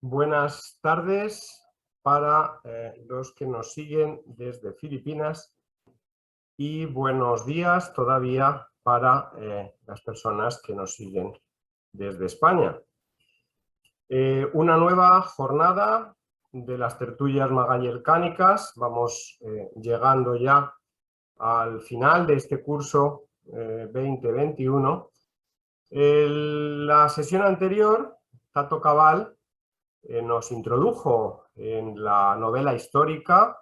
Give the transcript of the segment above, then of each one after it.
Buenas tardes para los que nos siguen desde Filipinas y buenos días todavía para las personas que nos siguen desde España. Una nueva jornada de las tertulias magallercánicas. Vamos llegando ya al final de este curso 2021. La sesión anterior, Tato Cabal nos introdujo en la novela histórica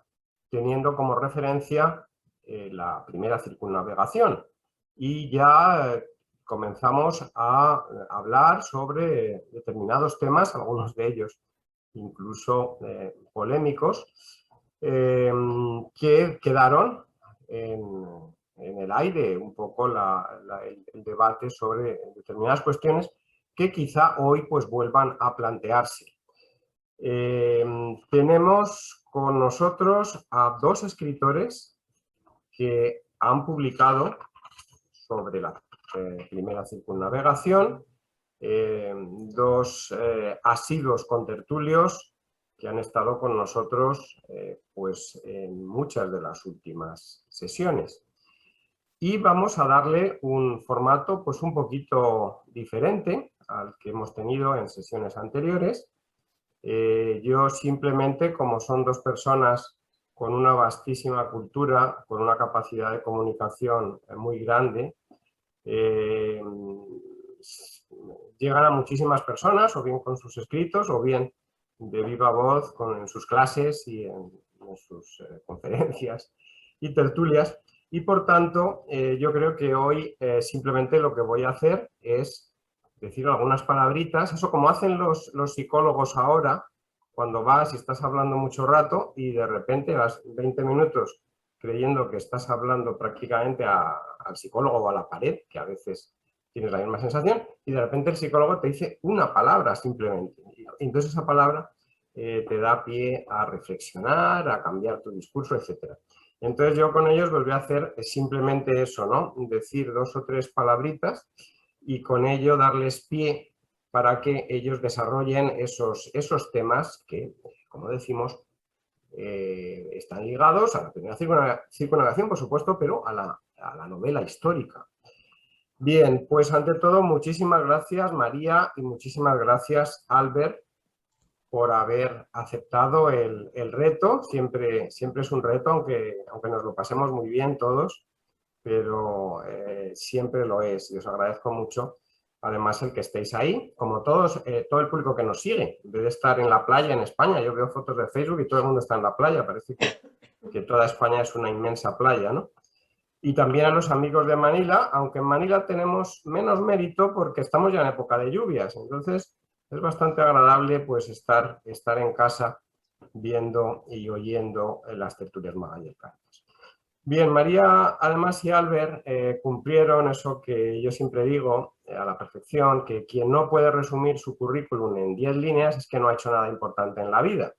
teniendo como referencia la primera circunnavegación y ya comenzamos a hablar sobre determinados temas, algunos de ellos incluso polémicos, que quedaron en el aire un poco el debate sobre determinadas cuestiones que quizá hoy pues vuelvan a plantearse. Tenemos con nosotros a dos escritores que han publicado sobre la primera circunnavegación, dos asiduos contertulios que han estado con nosotros pues en muchas de las últimas sesiones. Y vamos a darle un formato pues un poquito diferente al que hemos tenido en sesiones anteriores. Yo simplemente, como son dos personas con una vastísima cultura, con una capacidad de comunicación muy grande, llegan a muchísimas personas, o bien con sus escritos, o bien de viva voz en sus clases y en sus conferencias y tertulias. Y por tanto, yo creo que hoy simplemente lo que voy a hacer es decir algunas palabritas, eso como hacen los psicólogos ahora, cuando vas y estás hablando mucho rato y de repente vas 20 minutos creyendo que estás hablando prácticamente al psicólogo o a la pared, que a veces tienes la misma sensación, y de repente el psicólogo te dice una palabra simplemente. Y entonces esa palabra te da pie a reflexionar, a cambiar tu discurso, etc. Entonces yo con ellos volví a hacer simplemente eso, ¿no? Decir dos o tres palabritas y con ello darles pie para que ellos desarrollen esos temas que, como decimos, están ligados a la primera circunnavegación, por supuesto, pero a la novela histórica. Bien, pues ante todo, muchísimas gracias María y muchísimas gracias Albert por haber aceptado el reto. Siempre es un reto, aunque nos lo pasemos muy bien todos, pero siempre lo es y os agradezco mucho. Además, el que estéis ahí, como todos, todo el público que nos sigue, debe estar en la playa en España. Yo veo fotos de Facebook y todo el mundo está en la playa. Parece que toda España es una inmensa playa, ¿no? Y también a los amigos de Manila, aunque en Manila tenemos menos mérito porque estamos ya en época de lluvias. Entonces, es bastante agradable pues estar en casa viendo y oyendo las tertulias magallercánicas. Bien, María, además, y Albert cumplieron eso que yo siempre digo a la perfección, que quien no puede resumir su currículum en 10 líneas es que no ha hecho nada importante en la vida.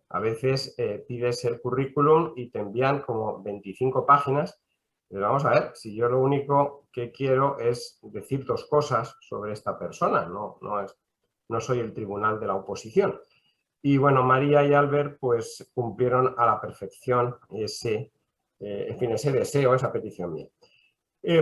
A veces pides el currículum y te envían como 25 páginas. Pero vamos a ver, si yo lo único que quiero es decir dos cosas sobre esta persona, no soy el tribunal de la oposición. Y bueno, María y Albert pues cumplieron a la perfección ese deseo, esa petición mía.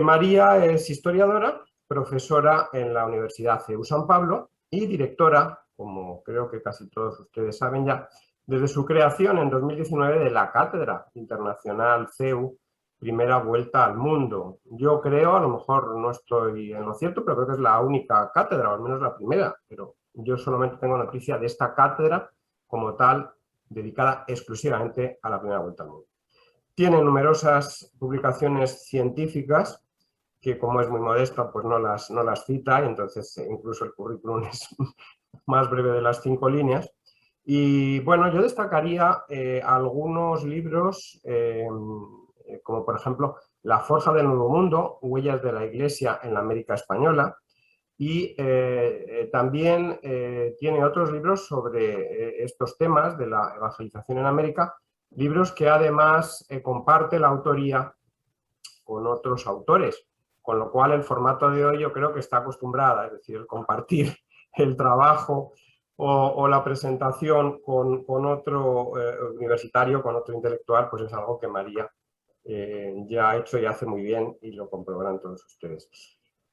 María es historiadora, profesora en la Universidad CEU San Pablo y directora, como creo que casi todos ustedes saben ya, desde su creación en 2019 de la Cátedra Internacional CEU Primera Vuelta al Mundo. Yo creo, a lo mejor no estoy en lo cierto, pero creo que es la única cátedra, o al menos la primera, pero yo solamente tengo noticia de esta cátedra como tal, dedicada exclusivamente a la Primera Vuelta al Mundo. Tiene numerosas publicaciones científicas que, como es muy modesta, pues no las cita, y entonces incluso el currículum es más breve de las 5 líneas. Y bueno, yo destacaría algunos libros, como por ejemplo La Forja del Nuevo Mundo, Huellas de la Iglesia en la América Española, y también tiene otros libros sobre estos temas de la evangelización en América, libros que además comparte la autoría con otros autores, con lo cual el formato de hoy yo creo que está acostumbrada, es decir, el compartir el trabajo o la presentación con otro universitario, con otro intelectual, pues es algo que María ya ha hecho y hace muy bien y lo comprobarán todos ustedes.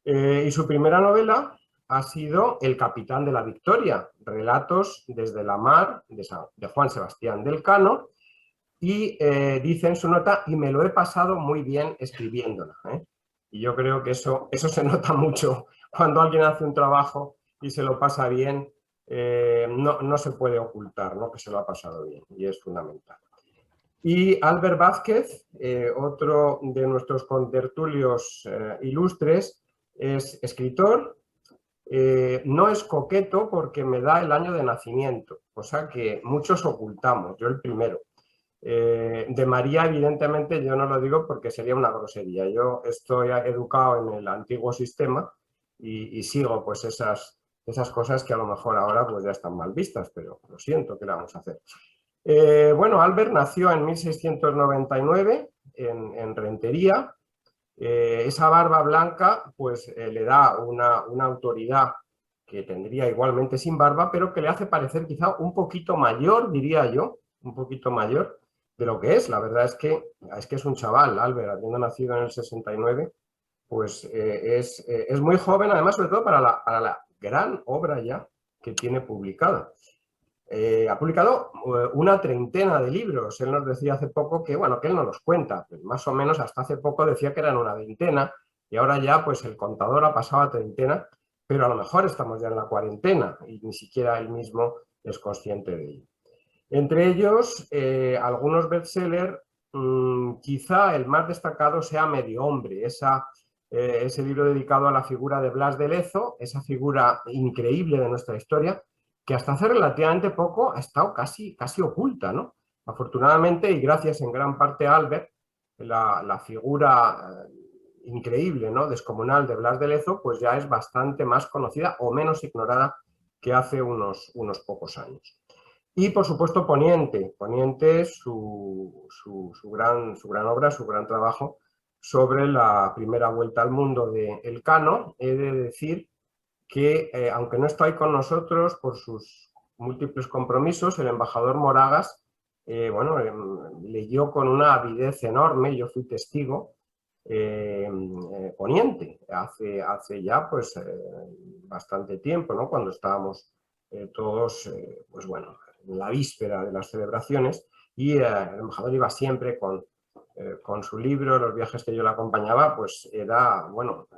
Y su primera novela ha sido El capitán de la Victoria, relatos desde la mar de Juan Sebastián del Cano, y dice en su nota, y me lo he pasado muy bien escribiéndola. Y yo creo que eso se nota mucho cuando alguien hace un trabajo y se lo pasa bien, no se puede ocultar, ¿no?, que se lo ha pasado bien, y es fundamental. Y Albert Vázquez, otro de nuestros contertulios ilustres, es escritor. No es coqueto porque me da el año de nacimiento, cosa que muchos ocultamos, yo el primero. De María, evidentemente, yo no lo digo porque sería una grosería. Yo estoy educado en el antiguo sistema y sigo pues esas cosas que a lo mejor ahora pues ya están mal vistas, pero lo siento, ¿qué le vamos a hacer? Bueno, Albert nació en 1699 en Rentería. Esa barba blanca pues le da una autoridad que tendría igualmente sin barba, pero que le hace parecer quizá un poquito mayor, diría yo, un poquito mayor de lo que es. La verdad es que es un chaval, Albert, habiendo nacido en el 69, pues es muy joven, además, sobre todo para la gran obra ya que tiene publicada. Ha publicado una treintena de libros. Él nos decía hace poco que, bueno, que él no los cuenta, pues más o menos hasta hace poco decía que eran una veintena y ahora ya pues el contador ha pasado a treintena, pero a lo mejor estamos ya en la cuarentena y ni siquiera él mismo es consciente de ello. Entre ellos, algunos bestsellers, quizá el más destacado sea Medio Hombre, ese libro dedicado a la figura de Blas de Lezo, esa figura increíble de nuestra historia, que hasta hace relativamente poco ha estado casi oculta, ¿no? Afortunadamente, y gracias en gran parte a Albert, la figura increíble, ¿no?, descomunal de Blas de Lezo, pues ya es bastante más conocida o menos ignorada que hace unos pocos años. Y por supuesto Poniente, su gran obra, su gran trabajo sobre la primera vuelta al mundo de Elcano. He de decir que, aunque no está ahí con nosotros por sus múltiples compromisos, el embajador Moragas, bueno, leyó con una avidez enorme, yo fui testigo, Poniente, hace ya pues bastante tiempo, ¿no?, cuando estábamos todos, pues bueno, en la víspera de las celebraciones, y el embajador iba siempre con su libro. Los viajes que yo le acompañaba, pues era, bueno,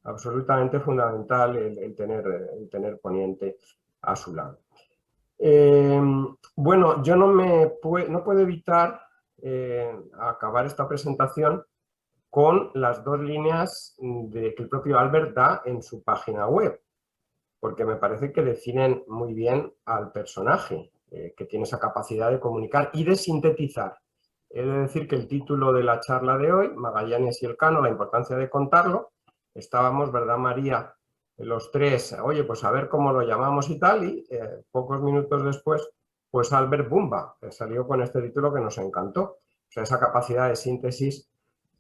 absolutamente fundamental el tener Poniente a su lado. Bueno, yo no puedo evitar acabar esta presentación con las dos líneas que el propio Albert da en su página web, porque me parece que definen muy bien al personaje, que tiene esa capacidad de comunicar y de sintetizar. He de decir que el título de la charla de hoy, Magallanes y Elcano, la importancia de contarlo, estábamos, ¿verdad, María?, los tres, oye, pues a ver cómo lo llamamos y tal, y pocos minutos después, pues Albert Bumba salió con este título que nos encantó. O sea, esa capacidad de síntesis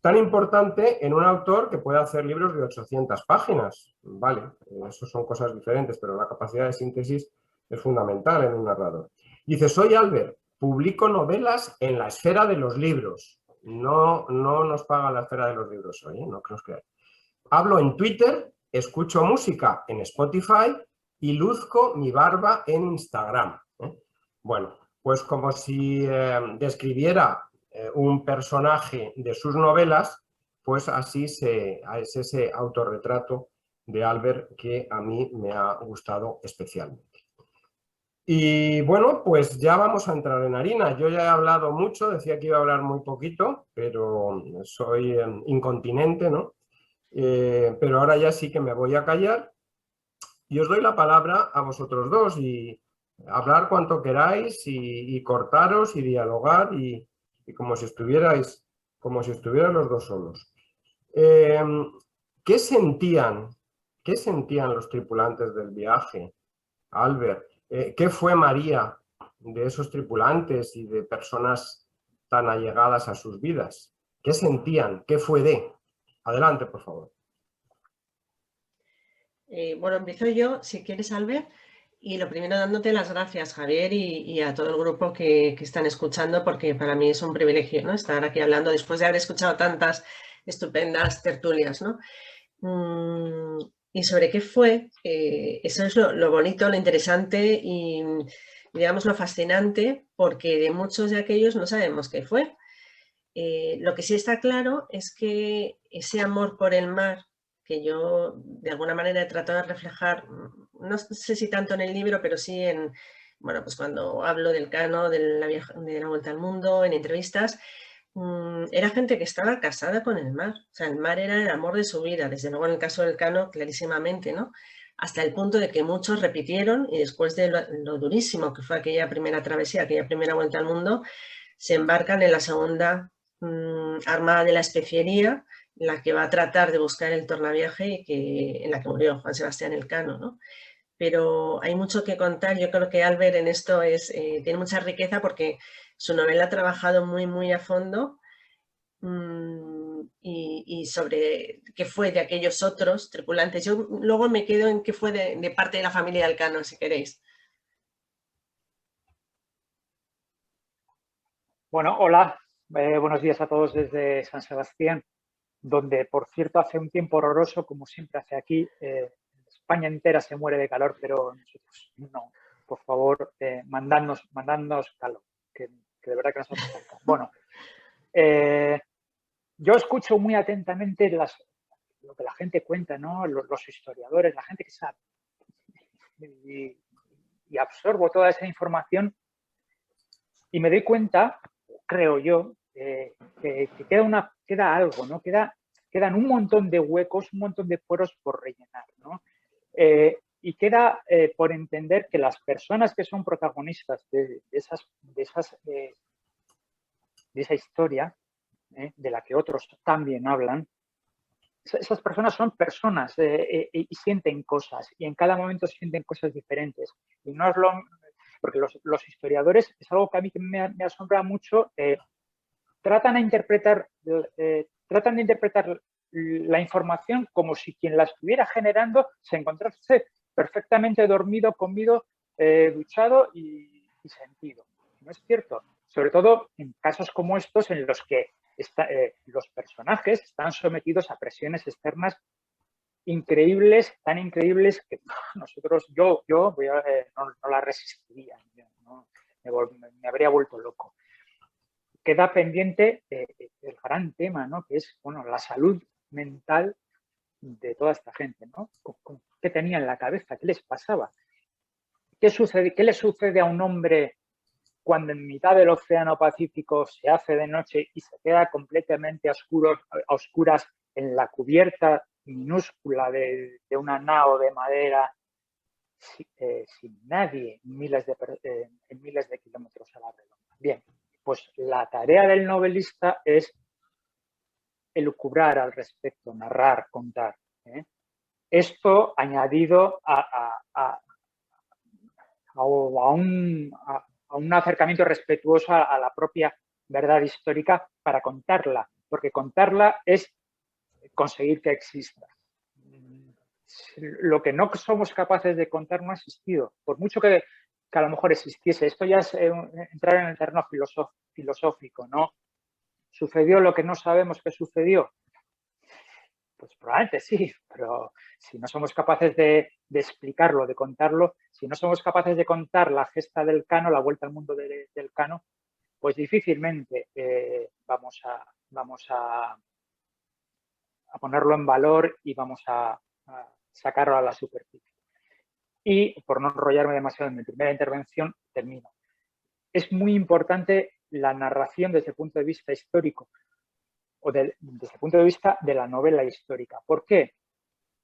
tan importante en un autor que puede hacer libros de 800 páginas. Vale, eso son cosas diferentes, pero la capacidad de síntesis es fundamental en un narrador. Dice, soy Albert, publico novelas en la esfera de los libros. No nos paga la esfera de los libros hoy, no que nos creáis. Hablo en Twitter, escucho música en Spotify y luzco mi barba en Instagram. Bueno, pues como si describiera un personaje de sus novelas, pues así es ese autorretrato de Albert que a mí me ha gustado especialmente. Y bueno, pues ya vamos a entrar en harina. Yo ya he hablado mucho, decía que iba a hablar muy poquito, pero soy incontinente, ¿no? Pero ahora ya sí que me voy a callar y os doy la palabra a vosotros dos y hablar cuanto queráis y cortaros y dialogar y como si estuvierais los dos solos. ¿Qué sentían los tripulantes del viaje, Albert? ¿Qué fue María de esos tripulantes y de personas tan allegadas a sus vidas? ¿Qué sentían? ¿Qué fue de? Adelante, por favor. Bueno, empiezo yo, si quieres, Albert. Y lo primero, dándote las gracias, Javier, y a todo el grupo que están escuchando, porque para mí es un privilegio, ¿no?, estar aquí hablando después de haber escuchado tantas estupendas tertulias, ¿no? Y sobre qué fue, eso es lo bonito, lo interesante y, digamos, lo fascinante, porque de muchos de aquellos no sabemos qué fue. Lo que sí está claro es que ese amor por el mar, que yo de alguna manera he tratado de reflejar, no sé si tanto en el libro, pero sí en, bueno, pues cuando hablo del Cano, de la Vuelta al Mundo, en entrevistas, era gente que estaba casada con el mar. O sea, el mar era el amor de su vida, desde luego en el caso del Cano, clarísimamente, ¿no? Hasta el punto de que muchos repitieron y después de lo durísimo que fue aquella primera travesía, aquella primera vuelta al mundo, se embarcan en la segunda Armada de la Especiería, la que va a tratar de buscar el tornaviaje en la que murió Juan Sebastián Elcano, ¿no? Pero hay mucho que contar. Yo creo que Albert en esto tiene mucha riqueza porque su novela ha trabajado muy, muy a fondo y sobre qué fue de aquellos otros tripulantes. Yo luego me quedo en qué fue de parte de la familia Elcano, si queréis. Bueno, hola, buenos días a todos desde San Sebastián, donde, por cierto, hace un tiempo horroroso, como siempre hace aquí. España entera se muere de calor, pero nosotros no. Por favor, mandadnos calor, que de verdad que nos hace falta. Bueno, yo escucho muy atentamente lo que la gente cuenta, ¿no? Los historiadores, la gente que sabe. Y absorbo toda esa información y me doy cuenta, creo yo, que queda algo, ¿no? Quedan un montón de huecos, un montón de poros por rellenar, ¿no? Y queda por entender que las personas que son protagonistas de esa historia, de la que otros también hablan, esas personas son personas y sienten cosas, y en cada momento sienten cosas diferentes. Y no es porque los historiadores, es algo que a mí me asombra mucho, tratan de interpretar la información como si quien la estuviera generando se encontrase perfectamente dormido, comido, duchado y sentido. No es cierto. Sobre todo en casos como estos en los que los personajes están sometidos a presiones externas increíbles, tan increíbles que yo no la resistiría, ¿no? Me habría vuelto loco. Queda pendiente el gran tema, ¿no? Que es, bueno, la salud mental de toda esta gente, ¿no? ¿Qué tenía en la cabeza? ¿Qué les pasaba? ¿Qué le sucede a un hombre cuando en mitad del océano Pacífico se hace de noche y se queda completamente a oscuras en la cubierta minúscula de una nao de madera sin nadie en miles de kilómetros a la redonda? Bien, pues la tarea del novelista es elucubrar al respecto, narrar, contar. Esto añadido a un acercamiento respetuoso a la propia verdad histórica para contarla, porque contarla es conseguir que exista. Lo que no somos capaces de contar no ha existido, por mucho que a lo mejor existiese. Esto ya es entrar en el terreno filosófico, ¿no? ¿Sucedió lo que no sabemos que sucedió? Pues probablemente sí, pero si no somos capaces de explicarlo, de contarlo, si no somos capaces de contar la gesta del Cano, la vuelta al mundo del Cano, pues difícilmente vamos a ponerlo en valor y vamos a sacarlo a la superficie. Y por no enrollarme demasiado en mi primera intervención, termino. Es muy importante la narración desde el punto de vista histórico o desde el punto de vista de la novela histórica. ¿Por qué?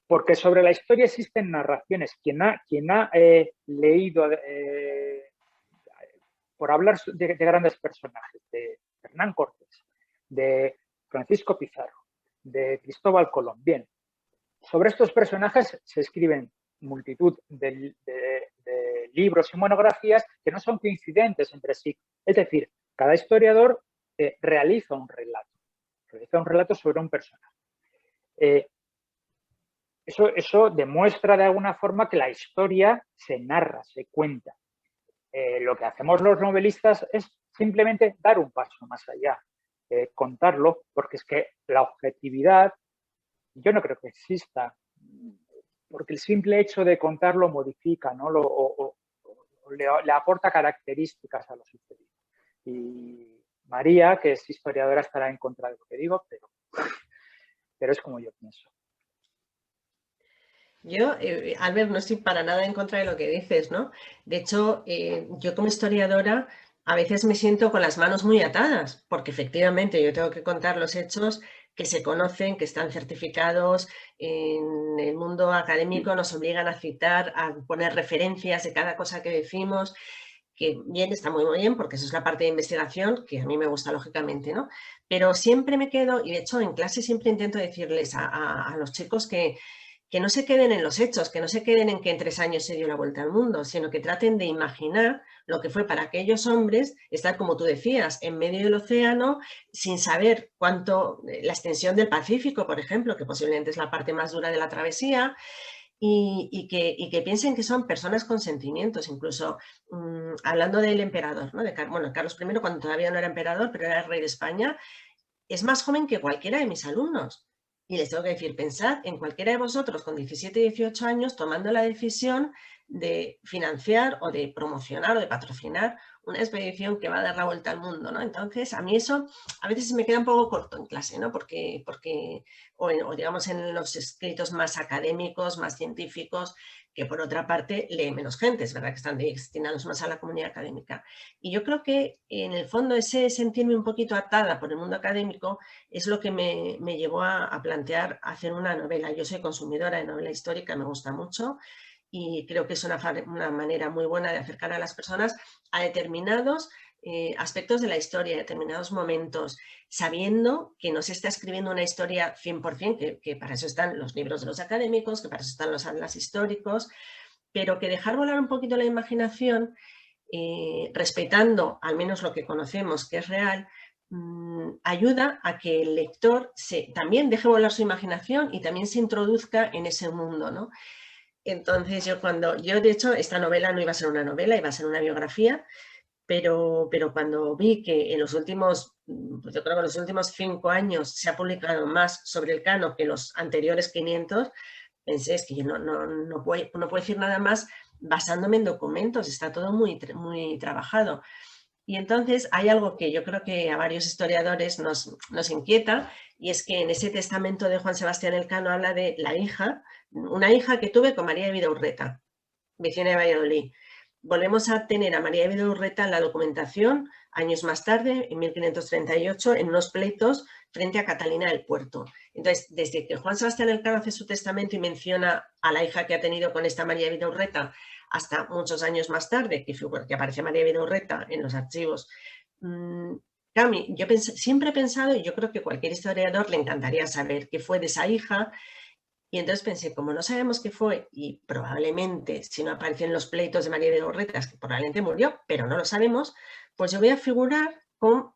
Porque sobre la historia existen narraciones. Quien ha leído, por hablar de grandes personajes, de Hernán Cortés, de Francisco Pizarro, de Cristóbal Colón. Bien, sobre estos personajes se escriben multitud de libros y monografías que no son coincidentes entre sí. Es decir, cada historiador realiza un relato sobre un personaje. Eso demuestra de alguna forma que la historia se narra, se cuenta. Lo que hacemos los novelistas es simplemente dar un paso más allá, contarlo, porque es que la objetividad yo no creo que exista, porque el simple hecho de contarlo modifica, ¿no? Le aporta características a lo sucedido. Y María, que es historiadora, estará en contra de lo que digo, pero es como yo pienso. Yo, Albert, no estoy para nada en contra de lo que dices, ¿no? De hecho, yo como historiadora a veces me siento con las manos muy atadas, porque efectivamente yo tengo que contar los hechos que se conocen, que están certificados. En el mundo académico nos obligan a citar, a poner referencias de cada cosa que decimos, que bien, está muy bien, porque eso es la parte de investigación que a mí me gusta, lógicamente, ¿no? Pero siempre me quedo, y de hecho en clase siempre intento decirles a los chicos que no se queden en los hechos, que no se queden en que en 3 años se dio la vuelta al mundo, sino que traten de imaginar lo que fue para aquellos hombres estar, como tú decías, en medio del océano, sin saber cuánto, la extensión del Pacífico, por ejemplo, que posiblemente es la parte más dura de la travesía, y que piensen que son personas con sentimientos, incluso hablando del emperador, ¿no? Bueno, Carlos I, cuando todavía no era emperador, pero era el rey de España, es más joven que cualquiera de mis alumnos. Y les tengo que decir, pensad en cualquiera de vosotros con 17, 18 años tomando la decisión de financiar o de promocionar o de patrocinar una expedición que va a dar la vuelta al mundo, ¿no? Entonces, a mí eso a veces me queda un poco corto en clase, ¿no? O digamos en los escritos más académicos, más científicos, que por otra parte lee menos gente, es verdad que están destinados más a la comunidad académica. Y yo creo que en el fondo ese sentirme un poquito atada por el mundo académico es lo que me llevó a plantear hacer una novela. Yo soy consumidora de novela histórica, me gusta mucho y creo que es una manera muy buena de acercar a las personas a determinados aspectos de la historia, determinados momentos, sabiendo que no se está escribiendo una historia 100%, que para eso están los libros de los académicos, que para eso están los atlas históricos, pero que dejar volar un poquito la imaginación, respetando al menos lo que conocemos que es real, ayuda a que el lector también deje volar su imaginación y también se introduzca en ese mundo, ¿no? Entonces yo de hecho, esta novela no iba a ser una novela, iba a ser una biografía, pero cuando vi que en los últimos, pues yo creo que en los últimos 5 años se ha publicado más sobre el Cano que los anteriores 500, pensé, es que yo no puedo decir nada más basándome en documentos, está todo muy, muy trabajado. Y entonces hay algo que yo creo que a varios historiadores nos inquieta, y es que en ese testamento de Juan Sebastián Elcano habla de una hija que tuve con María de Vidaurreta, vecina de Valladolid. Volvemos a tener a María de Vidaurreta en la documentación años más tarde, en 1538, en unos pleitos frente a Catalina del Puerto. Entonces, desde que Juan Sebastián Elcano hace su testamento y menciona a la hija que ha tenido con esta María de Vidaurreta, hasta muchos años más tarde, que aparece María de Vidaurreta en los archivos. Cami, yo siempre he pensado, y yo creo que a cualquier historiador le encantaría saber qué fue de esa hija, y entonces pensé, como no sabemos qué fue, y probablemente si no aparecen en los pleitos de María de Vidaurreta, que probablemente murió, pero no lo sabemos, pues yo voy a figurar cómo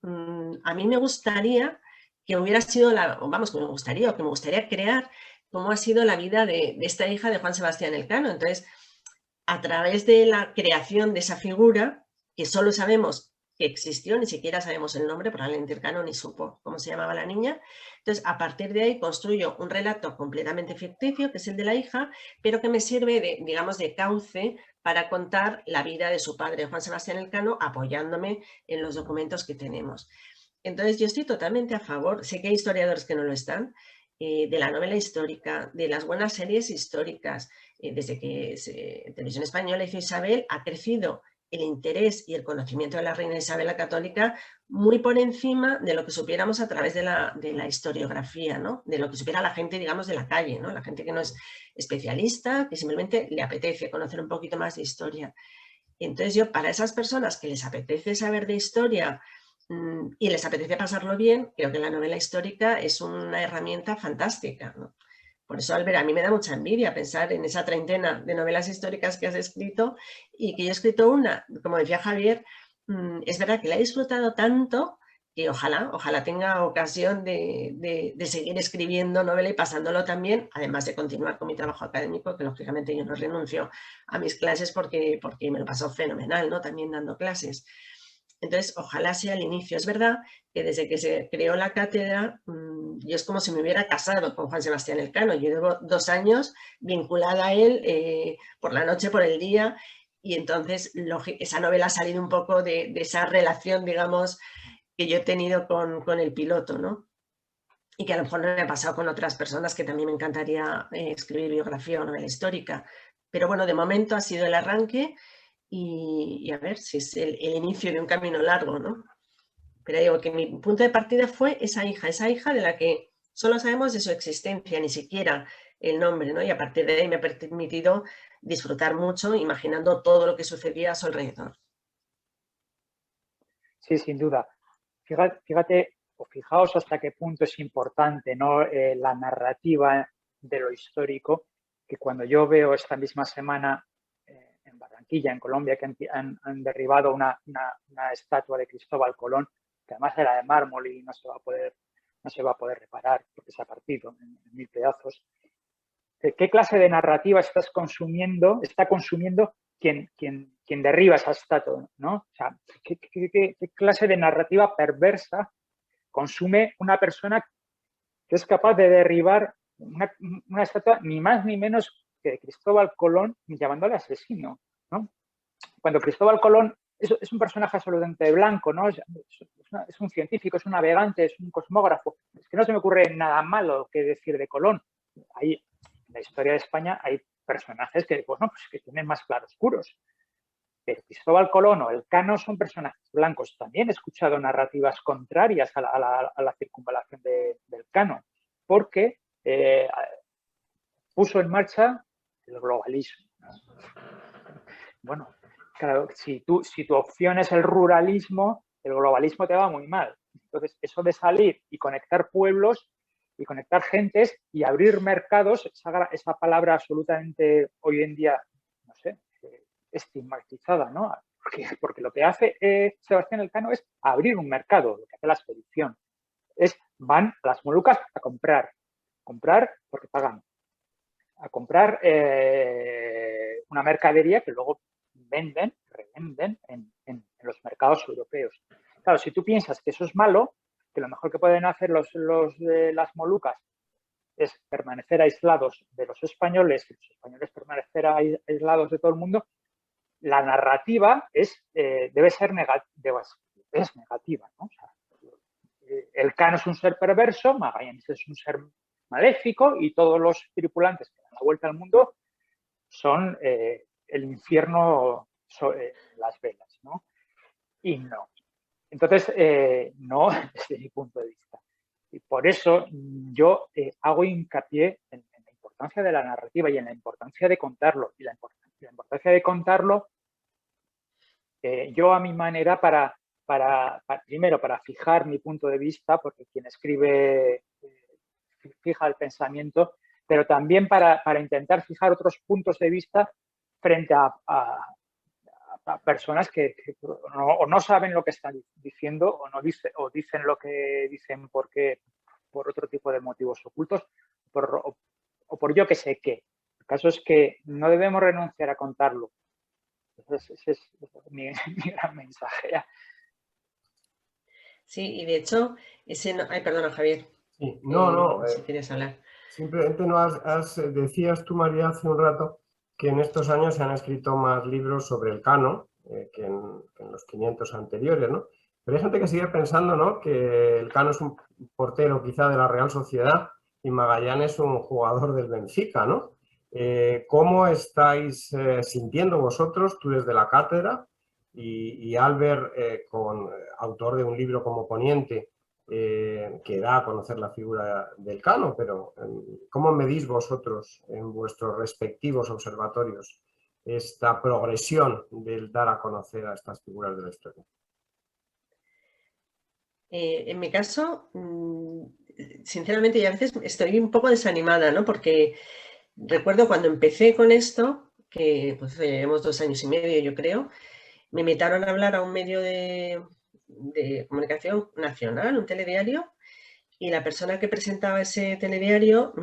a mí me gustaría que hubiera sido que me gustaría crear cómo ha sido la vida de esta hija de Juan Sebastián Elcano. Entonces, a través de la creación de esa figura, que solo sabemos que existió, ni siquiera sabemos el nombre, probablemente Elcano ni supo cómo se llamaba la niña. Entonces, a partir de ahí construyo un relato completamente ficticio, que es el de la hija, pero que me sirve de cauce para contar la vida de su padre, Juan Sebastián Elcano, apoyándome en los documentos que tenemos. Entonces, yo estoy totalmente a favor, sé que hay historiadores que no lo están, de la novela histórica, de las buenas series históricas. Desde que Televisión Española hizo Isabel, ha crecido el interés y el conocimiento de la reina Isabel la Católica muy por encima de lo que supiéramos a través de la historiografía, ¿no? De lo que supiera la gente, digamos, de la calle, ¿no? La gente que no es especialista, que simplemente le apetece conocer un poquito más de historia. Entonces yo, para esas personas que les apetece saber de historia y les apetece pasarlo bien, creo que la novela histórica es una herramienta fantástica, ¿no? Por eso, Albert, a mí me da mucha envidia pensar en esa treintena de novelas históricas que has escrito, y que yo he escrito una, como decía Javier, es verdad que la he disfrutado tanto que ojalá tenga ocasión de seguir escribiendo novela y pasándolo también, además de continuar con mi trabajo académico, que lógicamente yo no renuncio a mis clases porque me lo paso fenomenal, ¿no? También dando clases. Entonces, ojalá sea el inicio. Es verdad que desde que se creó la cátedra, yo es como si me hubiera casado con Juan Sebastián Elcano. Yo llevo 2 años vinculada a él por la noche, por el día, y entonces esa novela ha salido un poco de esa relación, digamos, que yo he tenido con el piloto, ¿no? Y que a lo mejor no me ha pasado con otras personas que también me encantaría escribir biografía o novela histórica. Pero bueno, de momento ha sido el arranque y a ver si es el inicio de un camino largo, ¿no? Pero digo que mi punto de partida fue esa hija de la que solo sabemos de su existencia, ni siquiera el nombre, ¿no? Y a partir de ahí me ha permitido disfrutar mucho imaginando todo lo que sucedía a su alrededor. Sí, sin duda. Fíjate, o fijaos hasta qué punto es importante, ¿no? La narrativa de lo histórico, que cuando yo veo esta misma semana en Barranquilla, en Colombia, que han derribado una estatua de Cristóbal Colón, que además era de mármol y no se va a poder reparar porque se ha partido en 1000 pedazos. ¿Qué clase de narrativa está consumiendo quien derriba esa estatua, ¿no? O sea, ¿qué clase de narrativa perversa consume una persona que es capaz de derribar una estatua ni más ni menos que Cristóbal Colón, llamándole asesino, ¿no? Cuando Cristóbal Colón es un personaje absolutamente blanco, ¿no? Es un científico, es un navegante, es un cosmógrafo. Es que no se me ocurre nada malo que decir de Colón. En la historia de España hay personajes que, pues que tienen más claroscuros. Pero Cristóbal Colón o Elcano son personajes blancos. También he escuchado narrativas contrarias a la circunvalación de Elcano, porque puso en marcha el globalismo. Bueno, claro, si tu opción es el ruralismo, el globalismo te va muy mal. Entonces, eso de salir y conectar pueblos y conectar gentes y abrir mercados, esa palabra absolutamente hoy en día, no sé, estigmatizada, ¿no? Porque lo que hace Sebastián Elcano es abrir un mercado, lo que hace la expedición. Van a las Molucas a comprar porque pagan, a comprar una mercadería que luego revenden en los mercados europeos. Claro, si tú piensas que eso es malo, que lo mejor que pueden hacer los de las Molucas es permanecer aislados de los españoles y los españoles permanecer aislados de todo el mundo, la narrativa debe ser negativa, ¿no? O sea, Elcano es un ser perverso, Magallanes es un ser maléfico y todos los tripulantes que dan la vuelta al mundo son el infierno sobre las velas, ¿no? Y no. Entonces, no desde mi punto de vista. Y por eso yo hago hincapié en la importancia de la narrativa y en la importancia de contarlo. Y la importancia de contarlo, yo a mi manera primero para fijar mi punto de vista, porque quien escribe fija el pensamiento, pero también para intentar fijar otros puntos de vista frente a personas que no saben lo que están diciendo o dicen lo que dicen por otro tipo de motivos ocultos o por yo que sé qué. El caso es que no debemos renunciar a contarlo. Ese es mi gran mensaje. Sí, y de hecho, ay, perdona, Javier. Sí, no. Si quieres hablar. Simplemente decías tú, María, hace un rato que en estos años se han escrito más libros sobre Elcano que en los 500 anteriores, ¿no? Pero hay gente que sigue pensando, ¿no?, que Elcano es un portero quizá de la Real Sociedad y Magallanes es un jugador del Benfica, ¿no? ¿Cómo estáis sintiendo vosotros, tú desde la cátedra y Albert, autor de un libro como ponente, que da a conocer la figura del Elcano, pero ¿cómo medís vosotros en vuestros respectivos observatorios esta progresión del dar a conocer a estas figuras de la historia? En mi caso, sinceramente, yo a veces estoy un poco desanimada, ¿no? Porque recuerdo cuando empecé con esto, que pues llevamos 2 años y medio, yo creo, me invitaron a hablar a un medio de de comunicación nacional, un telediario, y la persona que presentaba ese telediario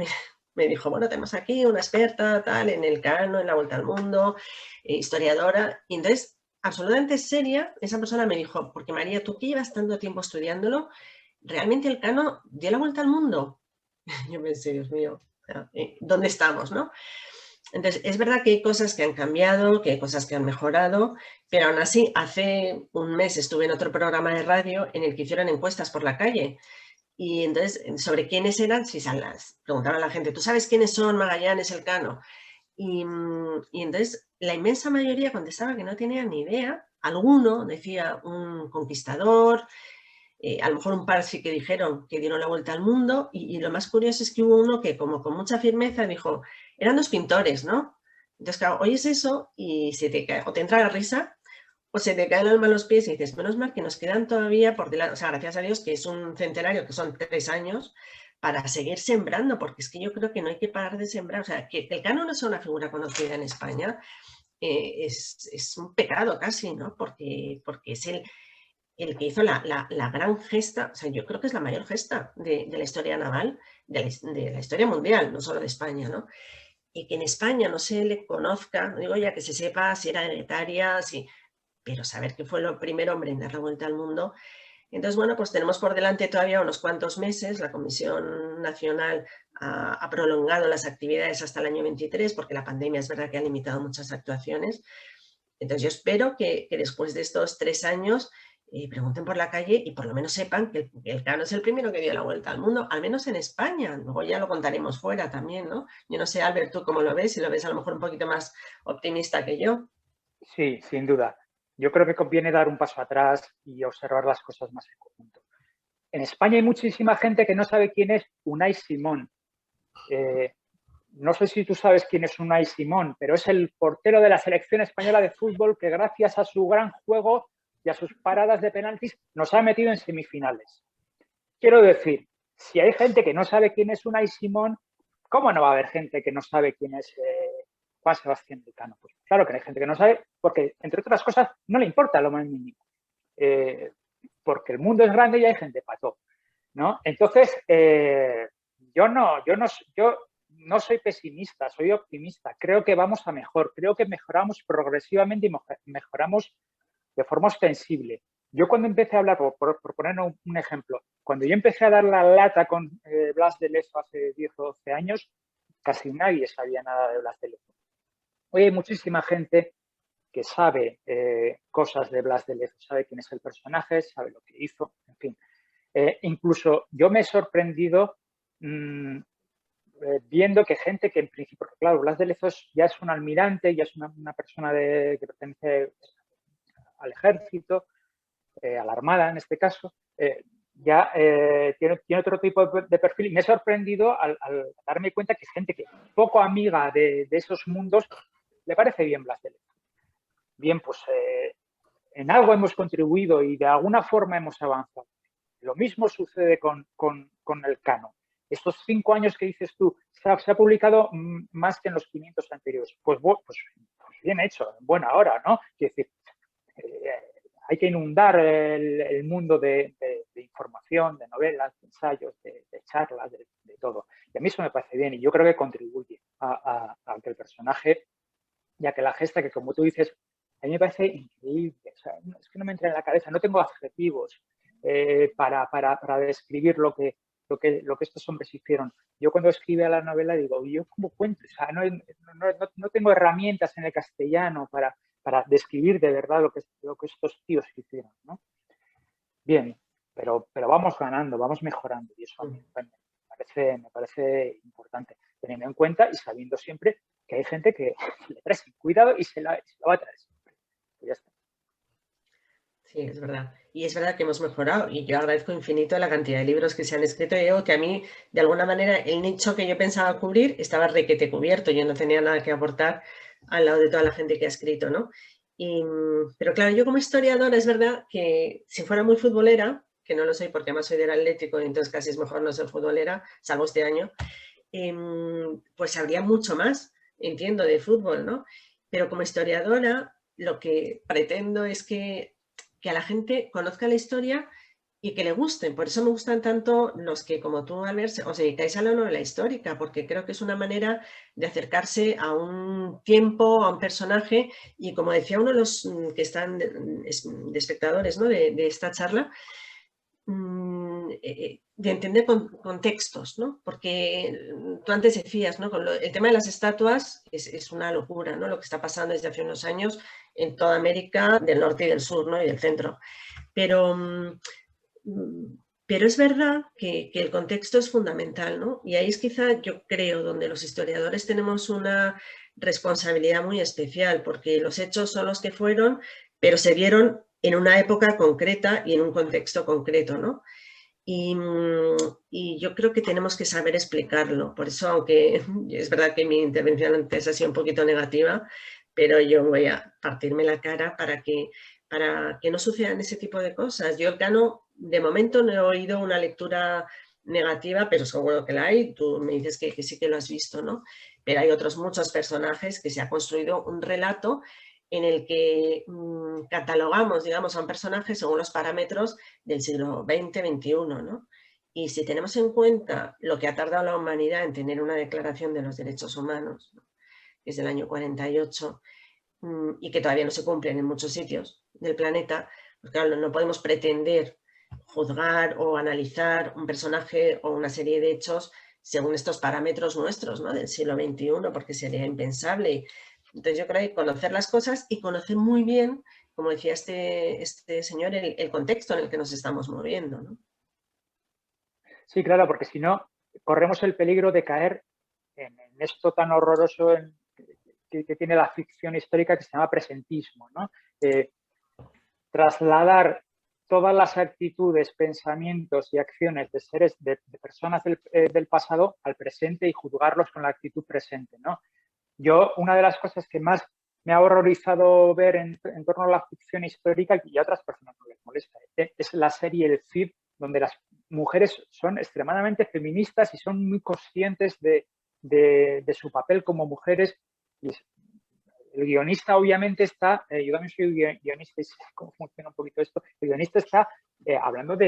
me dijo, bueno, tenemos aquí una experta tal en el Cano, en la Vuelta al Mundo, historiadora, y entonces, absolutamente seria, esa persona me dijo, porque María, tú que llevas tanto tiempo estudiándolo, ¿realmente el Cano dio la vuelta al mundo? Yo pensé, Dios mío, ¿dónde estamos, no? Entonces, es verdad que hay cosas que han cambiado, que hay cosas que han mejorado, pero aún así, hace un mes estuve en otro programa de radio en el que hicieron encuestas por la calle. Y entonces, sobre quiénes eran, si preguntaron a la gente, ¿tú sabes quiénes son Magallanes, Elcano? Y entonces, la inmensa mayoría contestaba que no tenían ni idea. Alguno decía un conquistador, a lo mejor un par sí que dijeron que dieron la vuelta al mundo, y lo más curioso es que hubo uno que como con mucha firmeza dijo, eran dos pintores, ¿no? Entonces, claro, oyes eso y o te entra la risa o se te cae el alma a los pies y dices, menos mal que nos quedan todavía por delante, o sea, gracias a Dios que es un centenario, que son 3 años, para seguir sembrando, porque es que yo creo que no hay que parar de sembrar, o sea, que el Cano no sea una figura conocida en España es un pecado casi, ¿no? Porque es el que hizo la gran gesta, o sea, yo creo que es la mayor gesta de la historia naval, de la historia mundial, no solo de España, ¿no? Y que en España no se le conozca, no digo ya que se sepa si era hereditaria, pero saber que fue el primer hombre en dar la vuelta al mundo. Entonces, bueno, pues tenemos por delante todavía unos cuantos meses. La Comisión Nacional ha prolongado las actividades hasta el año 23, porque la pandemia es verdad que ha limitado muchas actuaciones. Entonces, yo espero que después de estos 3 años pregunten por la calle y por lo menos sepan que el Cano es el primero que dio la vuelta al mundo, al menos en España. Luego ya lo contaremos fuera también, ¿no? Yo no sé, Albert, tú cómo lo ves, si lo ves a lo mejor un poquito más optimista que yo. Sí, sin duda. Yo creo que conviene dar un paso atrás y observar las cosas más en conjunto. En España hay muchísima gente que no sabe quién es Unai Simón. No sé si tú sabes quién es Unai Simón, pero es el portero de la selección española de fútbol que gracias a su gran juego y a sus paradas de penaltis nos ha metido en semifinales. Quiero decir, si hay gente que no sabe quién es Unai Simón, ¿cómo no va a haber gente que no sabe quién es Juan Sebastián Elcano? Pues claro que hay gente que no sabe porque, entre otras cosas, no le importa lo más mínimo. Porque el mundo es grande y hay gente para todo, ¿no? Entonces, yo no soy pesimista, soy optimista. Creo que vamos a mejor. Creo que mejoramos progresivamente y mejoramos de forma ostensible. Yo cuando empecé a hablar, por poner un ejemplo, cuando yo empecé a dar la lata con Blas de Lezo hace 10 o 12 años, casi nadie sabía nada de Blas de Lezo. Hoy hay muchísima gente que sabe cosas de Blas de Lezo, sabe quién es el personaje, sabe lo que hizo, en fin. Incluso yo me he sorprendido viendo que gente que en principio, porque claro, Blas de Lezo ya es un almirante, ya es una persona que pertenece al ejército, a la armada en este caso, ya tiene otro tipo de perfil y me he sorprendido al darme cuenta que gente que poco amiga de esos mundos le parece bien Blas de Lezo. Bien, pues en algo hemos contribuido y de alguna forma hemos avanzado. Lo mismo sucede con el Cano. Estos 5 años que dices tú, se ha publicado más que en los 500 anteriores. Pues bien hecho, en buena hora, ¿no? Quiero decir, hay que inundar el mundo de información, de novelas, de ensayos, de charlas, de todo. Y a mí eso me parece bien y yo creo que contribuye a que el personaje, ya que la gesta que, como tú dices, a mí me parece increíble. O sea, es que no me entra en la cabeza, no tengo adjetivos para describir lo que estos hombres hicieron. Yo cuando escribí la novela digo, ¿yo cómo cuento? O sea, no tengo herramientas en el castellano para describir de verdad lo que estos tíos hicieron, ¿no? Bien, pero vamos ganando, vamos mejorando y eso a mí me parece importante, teniendo en cuenta y sabiendo siempre que hay gente que le trae sin cuidado y se la va a traer siempre. Pues ya está. Sí, es verdad. Y es verdad que hemos mejorado y yo agradezco infinito la cantidad de libros que se han escrito. Y digo que a mí, de alguna manera, el nicho que yo pensaba cubrir estaba requete cubierto. Yo no tenía nada que aportar al lado de toda la gente que ha escrito, ¿no? Pero claro, yo como historiadora es verdad que si fuera muy futbolera, que no lo soy porque además soy del Atlético y entonces casi es mejor no ser futbolera, salvo este año, pues sabría mucho más, entiendo, de fútbol, ¿no? Pero como historiadora lo que pretendo es que que a la gente conozca la historia y que le gusten. Por eso me gustan tanto los que, como tú, Albert, os dedicáis a la novela histórica, porque creo que es una manera de acercarse a un tiempo, a un personaje, y como decía uno de los que están de espectadores, ¿no?, de esta charla, de entender contextos, ¿no? Porque tú antes decías, ¿no?, el tema de las estatuas es una locura, ¿no?, lo que está pasando desde hace unos años en toda América del Norte y del Sur, ¿no?, y del Centro. Pero es verdad que el contexto es fundamental, ¿no? Y ahí es quizá, yo creo, donde los historiadores tenemos una responsabilidad muy especial, porque los hechos son los que fueron, pero se vieron en una época concreta y en un contexto concreto, ¿no? Y yo creo que tenemos que saber explicarlo. Por eso, aunque es verdad que mi intervención antes ha sido un poquito negativa, pero yo voy a partirme la cara para que no sucedan ese tipo de cosas. Yo, Elcano, de momento no he oído una lectura negativa, pero seguro que la hay. Tú me dices que sí que lo has visto, ¿no? Pero hay otros muchos personajes que se ha construido un relato en el que catalogamos, digamos, a un personaje según los parámetros del siglo XX, XXI, ¿no? Y si tenemos en cuenta lo que ha tardado la humanidad en tener una declaración de los derechos humanos, ¿no?, desde el año 48, y que todavía no se cumplen en muchos sitios del planeta, pues claro, no podemos pretender juzgar o analizar un personaje o una serie de hechos según estos parámetros nuestros, ¿no?, del siglo XXI, porque sería impensable. Entonces yo creo que conocer las cosas y conocer muy bien, como decía este señor, el contexto en el que nos estamos moviendo, ¿no? Sí, claro, porque si no, corremos el peligro de caer en esto tan horroroso que tiene la ficción histórica, que se llama presentismo, ¿no? Trasladar todas las actitudes, pensamientos y acciones de seres, de personas del pasado al presente y juzgarlos con la actitud presente, ¿no? Yo, una de las cosas que más me ha horrorizado ver en torno a la ficción histórica, y a otras personas no les molesta, es la serie El Cid, donde las mujeres son extremadamente feministas y son muy conscientes de su papel como mujeres. Y el guionista, obviamente, está, yo también soy guionista y sé cómo funciona un poquito esto, el guionista está hablando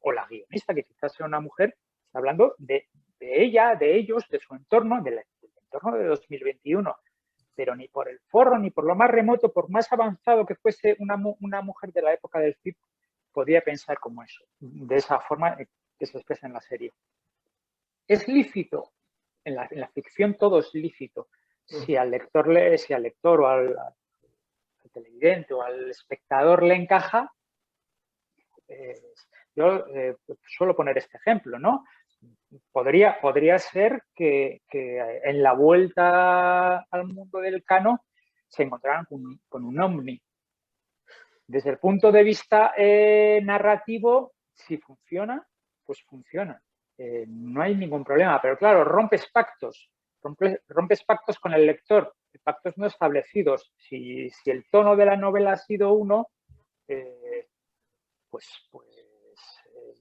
o la guionista, que quizás sea una mujer, está hablando de ella, de ellos, de su entorno, del entorno de 2021. Pero ni por el forro, ni por lo más remoto, por más avanzado que fuese una mujer de la época del Cid, podía pensar como eso, de esa forma que se expresa en la serie. Es lícito, en la ficción todo es lícito. Si al lector o al televidente o al espectador le encaja, yo suelo poner este ejemplo, ¿no? Podría ser que en la vuelta al mundo del Cano se encontraran con un ovni. Desde el punto de vista narrativo, si funciona, pues funciona. No hay ningún problema, pero claro, rompes pactos con el lector, pactos no establecidos. Si el tono de la novela ha sido uno, pues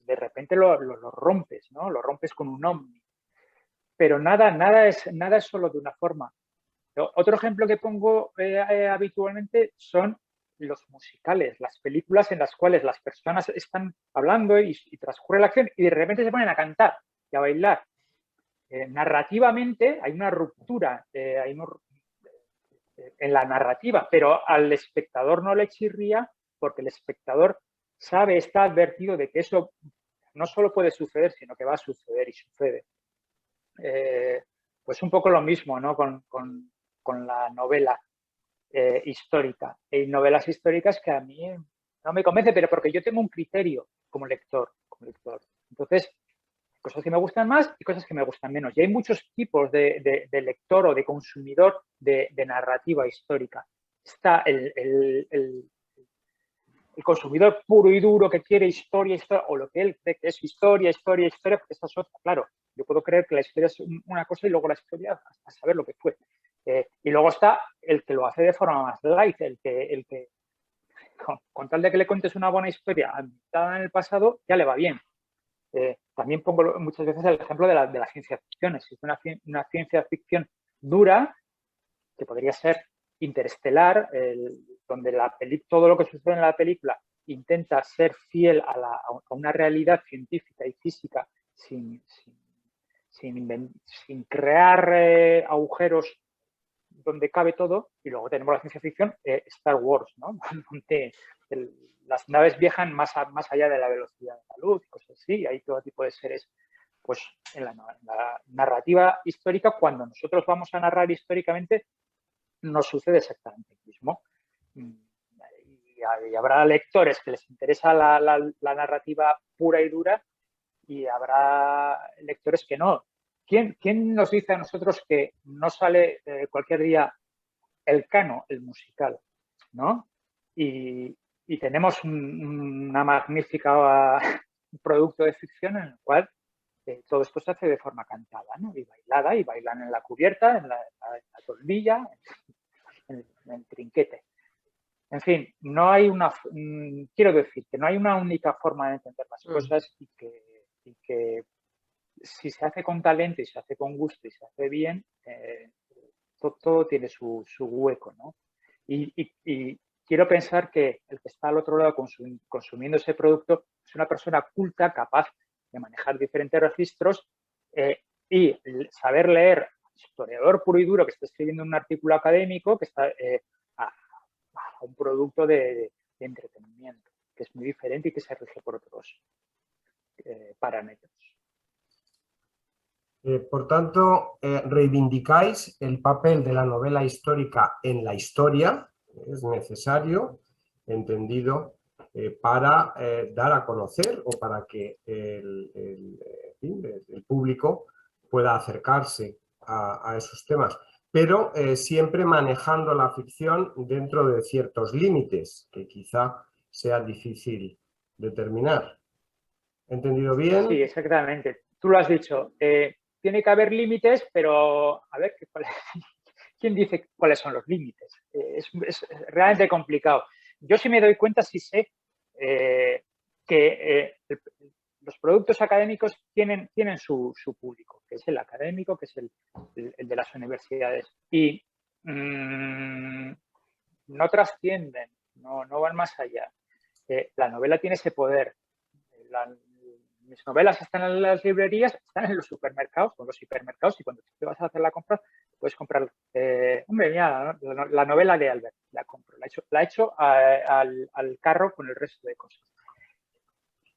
de repente lo rompes, ¿no? Lo rompes con un ovni. Pero nada es solo de una forma. Otro ejemplo que pongo habitualmente son los musicales, las películas en las cuales las personas están hablando y transcurre la acción y de repente se ponen a cantar y a bailar. Narrativamente hay una ruptura en la narrativa, pero al espectador no le chirría porque el espectador sabe, está advertido de que eso no solo puede suceder, sino que va a suceder y sucede. Pues un poco lo mismo, ¿no?, con la novela histórica. Hay novelas históricas que a mí no me convence, pero porque yo tengo un criterio como lector. Entonces, cosas que me gustan más y cosas que me gustan menos. Y hay muchos tipos de lector o de consumidor de narrativa histórica. Está el consumidor puro y duro que quiere historia, o lo que él cree que es historia, porque esta es otra. Claro, yo puedo creer que la historia es una cosa y luego la historia hasta saber lo que fue. Y luego está el que lo hace de forma más light, el que con tal de que le cuentes una buena historia ambientada en el pasado, ya le va bien. También pongo muchas veces el ejemplo de la ciencia ficción. Existe una ciencia ficción dura, que podría ser Interestelar, donde todo lo que sucede en la película intenta ser fiel a una realidad científica y física sin crear agujeros donde cabe todo. Y luego tenemos la ciencia ficción, Star Wars, ¿no? Donde las naves viajan más allá de la velocidad de la luz y cosas así. Hay todo tipo de seres. Pues en la narrativa histórica, cuando nosotros vamos a narrar históricamente, nos sucede exactamente lo mismo. Y habrá lectores que les interesa la narrativa pura y dura, y habrá lectores que no. ¿Quién nos dice a nosotros que no sale cualquier día el Cano, el musical, ¿no? Y tenemos una magnífica producto de ficción en el cual todo esto se hace de forma cantada, ¿no? Y bailada, y bailan en la cubierta, en la toldilla, en el trinquete. En fin, no hay quiero decir que no hay una única forma de entender las cosas, y que si se hace con talento y se hace con gusto y se hace bien, todo tiene su hueco, ¿no? Y quiero pensar que el que está al otro lado consumiendo ese producto es una persona culta, capaz de manejar diferentes registros y saber leer, historiador puro y duro que está escribiendo un artículo académico, que está a un producto de entretenimiento, que es muy diferente y que se rige por otros parámetros. Por tanto, reivindicáis el papel de la novela histórica en la historia. Es necesario, entendido, para dar a conocer, o para que el público pueda acercarse a esos temas, pero siempre manejando la ficción dentro de ciertos límites que quizá sea difícil determinar. ¿He entendido bien? Sí, exactamente. Tú lo has dicho. Tiene que haber límites, pero a ver, ¿quién dice cuáles son los límites? Es realmente complicado. Yo sí me doy cuenta, sí sé que los productos académicos tienen su público, que es el académico, que es el de las universidades. Y no trascienden, no van más allá. La novela tiene ese poder. Mis novelas están en las librerías, están en los supermercados, o los hipermercados, y cuando te vas a hacer la compra, puedes comprar. Hombre, mira, la novela de Albert, la compro, la echo al carro con el resto de cosas.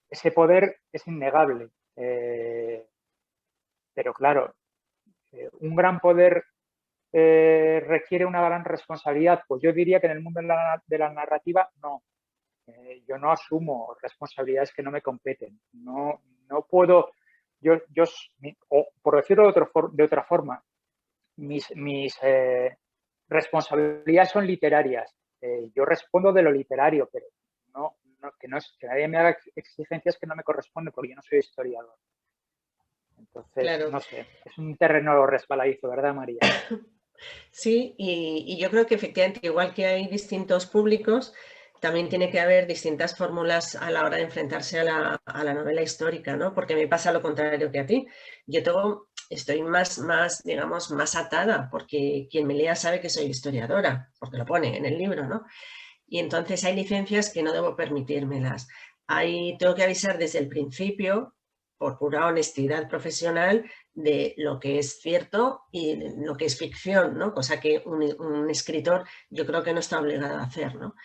Ese poder es innegable, pero claro, un gran poder requiere una gran responsabilidad. Pues yo diría que en el mundo de la narrativa, no. Yo no asumo responsabilidades que no me competen. No puedo, o por decirlo de otra forma, mis responsabilidades son literarias. Yo respondo de lo literario, pero que nadie me haga exigencias que no me corresponden, porque yo no soy historiador. Entonces, claro, no sé, es un terreno resbaladizo, ¿verdad, María? Sí, y yo creo que efectivamente, igual que hay distintos públicos, también tiene que haber distintas fórmulas a la hora de enfrentarse a la novela histórica, ¿no? Porque me pasa lo contrario que a ti. Yo estoy más, digamos, más atada, porque quien me lea sabe que soy historiadora, porque lo pone en el libro, ¿no? Y entonces hay licencias que no debo permitírmelas. Tengo que avisar desde el principio, por pura honestidad profesional, de lo que es cierto y lo que es ficción, ¿no? Cosa que un escritor yo creo que no está obligado a hacer, ¿no?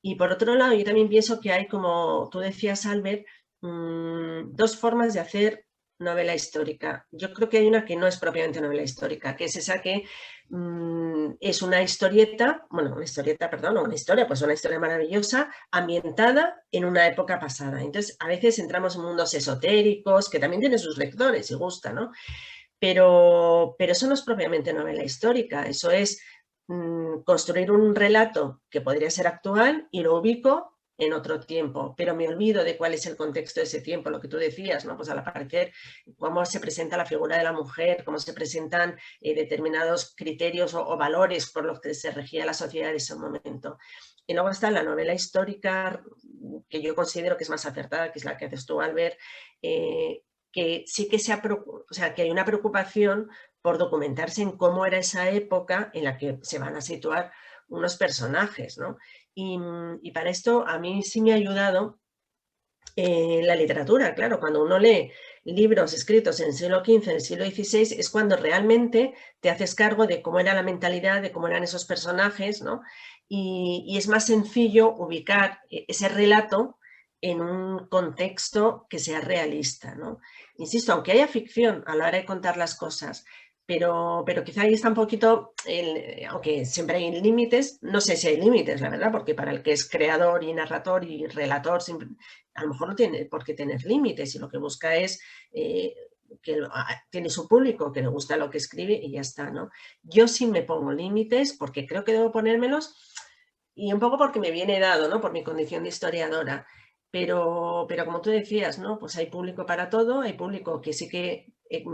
Y por otro lado, yo también pienso que hay, como tú decías, Albert, dos formas de hacer novela histórica. Yo creo que hay una que no es propiamente novela histórica, que es esa que es una historieta, una historia, pues una historia maravillosa, ambientada en una época pasada. Entonces, a veces entramos en mundos esotéricos, que también tienen sus lectores y gusta, ¿no? Pero eso no es propiamente novela histórica, eso es construir un relato que podría ser actual y lo ubico en otro tiempo, pero me olvido de cuál es el contexto de ese tiempo, lo que tú decías, ¿no? Pues al aparecer, cómo se presenta la figura de la mujer, cómo se presentan determinados criterios o valores por los que se regía la sociedad de ese momento. Y luego está la novela histórica, que yo considero que es más acertada, que es la que haces tú, Albert, que sí que que hay una preocupación por documentarse en cómo era esa época en la que se van a situar unos personajes, ¿no? Y para esto a mí sí me ha ayudado la literatura. Claro, cuando uno lee libros escritos en el siglo XV, en el siglo XVI, es cuando realmente te haces cargo de cómo era la mentalidad, de cómo eran esos personajes, ¿no? Y es más sencillo ubicar ese relato en un contexto que sea realista, ¿no? Insisto, aunque haya ficción a la hora de contar las cosas, pero quizá ahí está un poquito, aunque siempre hay límites, no sé si hay límites, la verdad, porque para el que es creador y narrador y relator, a lo mejor no tiene por qué tener límites y lo que busca es que tiene su público, que le gusta lo que escribe y ya está, ¿no? Yo sí me pongo límites porque creo que debo ponérmelos y un poco porque me viene dado, ¿no? Por mi condición de historiadora. Pero como tú decías, ¿no? Pues hay público para todo, hay público que sí que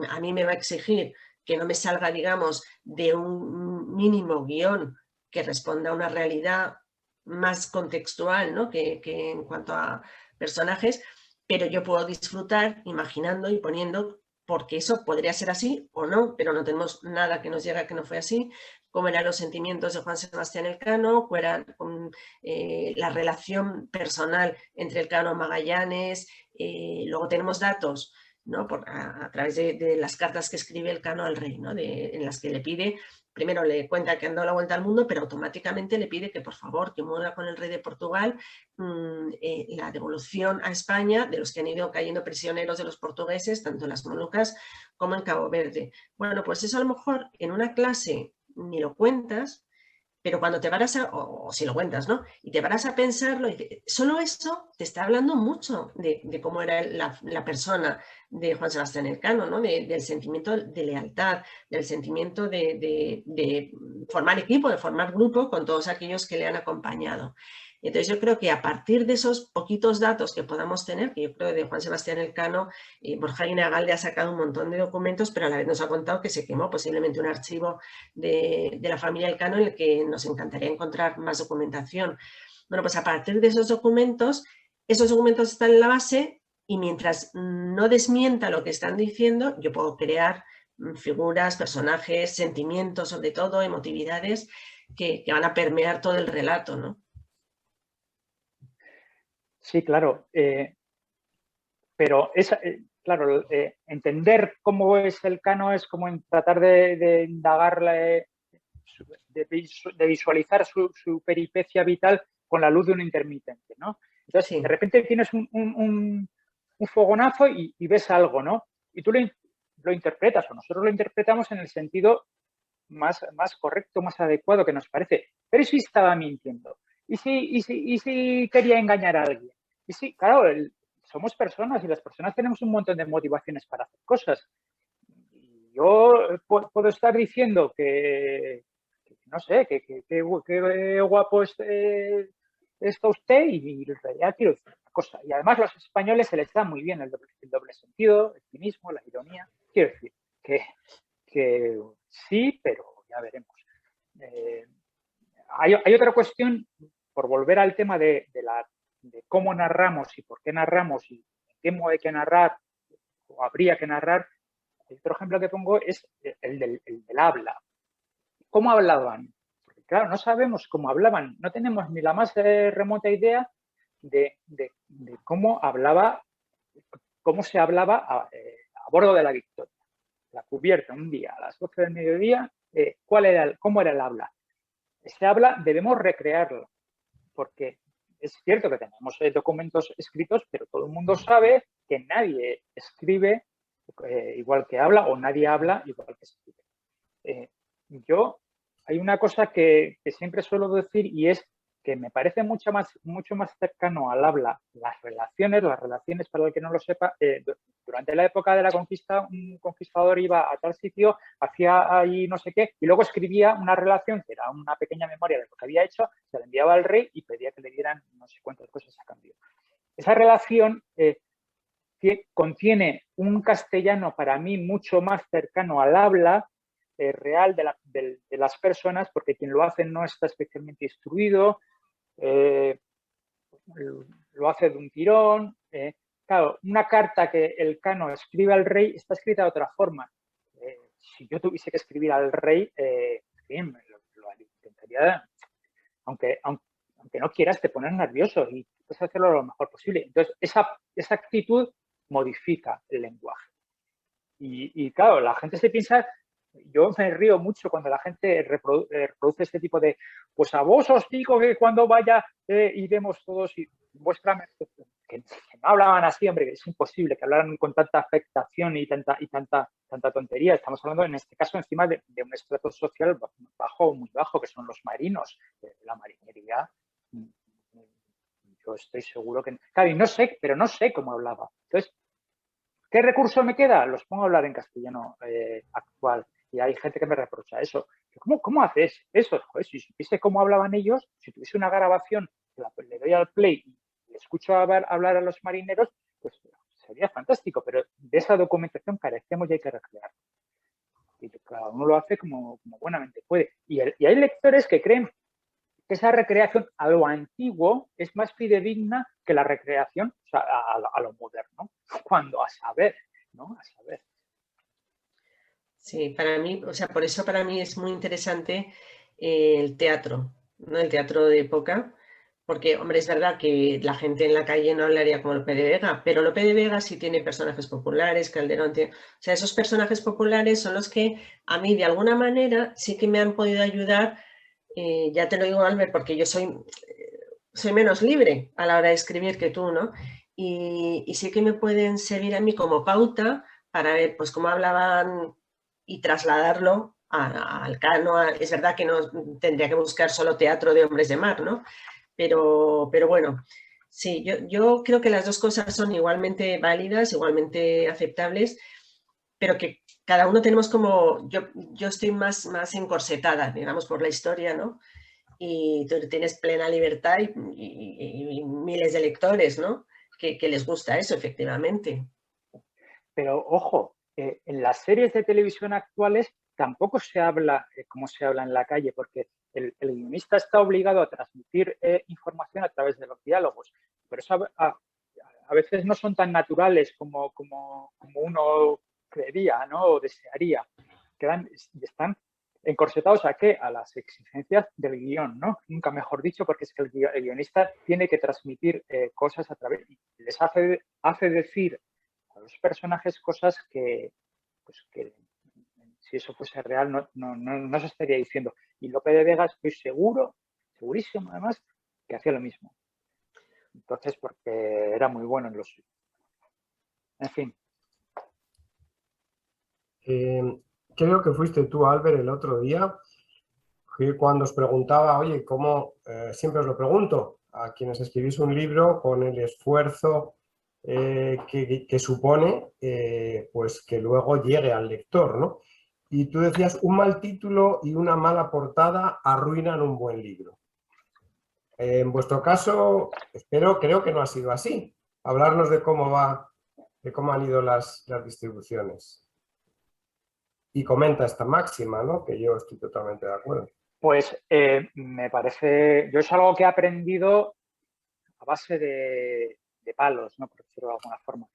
a mí me va a exigir que no me salga, digamos, de un mínimo guión que responda a una realidad más contextual, ¿no? que en cuanto a personajes, pero yo puedo disfrutar imaginando y poniendo, porque eso podría ser así o no, pero no tenemos nada que nos diga que no fue así, cómo eran los sentimientos de Juan Sebastián Elcano, cuál era la relación personal entre Elcano y Magallanes, luego tenemos datos, ¿no? A través de las cartas que escribe Elcano al rey, ¿no? En las que le pide, primero le cuenta que han dado la vuelta al mundo, pero automáticamente le pide que por favor que muera con el rey de Portugal la devolución a España de los que han ido cayendo prisioneros de los portugueses, tanto en las Molucas como en Cabo Verde. Bueno, pues eso a lo mejor en una clase ni lo cuentas, pero cuando te paras o si lo cuentas, ¿no? Y te paras a pensarlo, solo eso te está hablando mucho de cómo era la persona de Juan Sebastián Elcano, ¿no? Del sentimiento de lealtad, del sentimiento de formar equipo, de formar grupo con todos aquellos que le han acompañado. Entonces yo creo que a partir de esos poquitos datos que podamos tener, que yo creo que de Juan Sebastián Elcano, Borja Guinagalde ha sacado un montón de documentos, pero a la vez nos ha contado que se quemó posiblemente un archivo de la familia Elcano en el que nos encantaría encontrar más documentación. Bueno, pues a partir de esos documentos están en la base y mientras no desmienta lo que están diciendo, yo puedo crear figuras, personajes, sentimientos sobre todo, emotividades que van a permear todo el relato, ¿no? Sí, claro. Pero claro, entender cómo es Elcano es como tratar de indagarle, de visualizar su peripecia vital con la luz de un intermitente, ¿no? Entonces, Sí. de repente tienes un fogonazo y ves algo, ¿no? Y tú lo interpretas, o nosotros lo interpretamos en el sentido más correcto, más adecuado que nos parece. Pero ¿y si estaba mintiendo? ¿Y si quería engañar a alguien? Y si, claro, somos personas y las personas tenemos un montón de motivaciones para hacer cosas. Y yo puedo estar diciendo que no sé, que guapo está usted y en realidad quiero decir una cosa. Y además los españoles se les da muy bien el doble sentido, el cinismo, la ironía. Quiero decir que sí, pero ya veremos. Hay otra cuestión, por volver al tema de cómo narramos y por qué narramos y en qué modo hay que narrar o habría que narrar. El otro ejemplo que pongo es el del habla. ¿Cómo hablaban? Porque claro, no sabemos cómo hablaban, no tenemos ni la más remota idea de cómo se hablaba a bordo de la Victoria. La cubierta un día a las 12 del mediodía, ¿cómo era el habla? Ese habla debemos recrearlo, porque es cierto que tenemos documentos escritos, pero todo el mundo sabe que nadie escribe igual que habla o nadie habla igual que escribe. Hay una cosa que siempre suelo decir y es que me parece mucho más cercano al habla las relaciones, para el que no lo sepa, durante la época de la conquista, un conquistador iba a tal sitio, hacía ahí no sé qué, y luego escribía una relación que era una pequeña memoria de lo que había hecho, se la enviaba al rey y pedía que le dieran no sé cuántas cosas a cambio. Esa relación que contiene un castellano para mí mucho más cercano al habla real de las personas, porque quien lo hace no está especialmente instruido, lo hace de un tirón. Claro, una carta que Elcano escribe al rey está escrita de otra forma. Si yo tuviese que escribir al rey, bien, lo intentaría aunque no quieras, te pones nervioso y puedes hacerlo lo mejor posible. Entonces, esa actitud modifica el lenguaje. Y claro, la gente se piensa, yo me río mucho cuando la gente reproduce este tipo de, pues a vos os digo que cuando vaya iremos todos y vuestra... Que no hablaban así, hombre, que es imposible que hablaran con tanta afectación y tanta tontería. Estamos hablando, en este caso, encima de un estrato social bajo, muy bajo, que son los marinos. La marinería, yo estoy seguro que... Claro, y no sé, pero no sé cómo hablaba. Entonces, ¿qué recurso me queda? Los pongo a hablar en castellano actual. Y hay gente que me reprocha eso. ¿Cómo haces eso? Joder, si supiese cómo hablaban ellos, si tuviese una grabación, le doy al play y le escucho hablar a los marineros, pues sería fantástico. Pero de esa documentación carecemos y hay que recrear. Y cada uno lo hace como buenamente puede. Y hay lectores que creen que esa recreación a lo antiguo es más fidedigna que la recreación, o sea, a lo moderno. Cuando a saber, ¿no? A saber. Sí, para mí, o sea, por eso para mí es muy interesante el teatro, ¿no? El teatro de época, porque, hombre, es verdad que la gente en la calle no hablaría como Lope de Vega, pero Lope de Vega sí tiene personajes populares, Calderón tiene... O sea, esos personajes populares son los que a mí, de alguna manera, sí que me han podido ayudar, ya te lo digo, Albert, porque yo soy menos libre a la hora de escribir que tú, ¿no? Y sí que me pueden servir a mí como pauta para ver, pues, cómo hablaban y trasladarlo al cano. Es verdad que no tendría que buscar solo teatro de hombres de mar, ¿no? Pero bueno, sí, yo creo que las dos cosas son igualmente válidas, igualmente aceptables, pero que cada uno tenemos como... Yo estoy más encorsetada, digamos, por la historia, ¿no? Y tú tienes plena libertad y miles de lectores, ¿no? Que les gusta eso, efectivamente. Pero, ojo, en las series de televisión actuales tampoco se habla como se habla en la calle, porque el guionista está obligado a transmitir información a través de los diálogos. Pero eso a veces no son tan naturales como uno creería, ¿no? O desearía. Están encorsetados ¿a qué? A las exigencias del guión, ¿no? Nunca mejor dicho, porque es que el guionista tiene que transmitir cosas a través... Les hace decir a los personajes cosas que si eso fuese real no se estaría diciendo. Y Lope de Vega estoy segurísimo además, que hacía lo mismo. Entonces, porque era muy bueno en lo suyo. En fin. Creo que fuiste tú, Albert, el otro día, que cuando os preguntaba, oye, ¿cómo? Siempre os lo pregunto a quienes escribís un libro con el esfuerzo que supone pues que luego llegue al lector, ¿no? Y tú decías, un mal título y una mala portada arruinan un buen libro. En vuestro caso, creo que no ha sido así. Hablarnos de cómo han ido las distribuciones. Y comenta esta máxima, ¿no? Que yo estoy totalmente de acuerdo. Pues me parece, yo es algo que he aprendido a base de palos, ¿no? Por decirlo de alguna forma.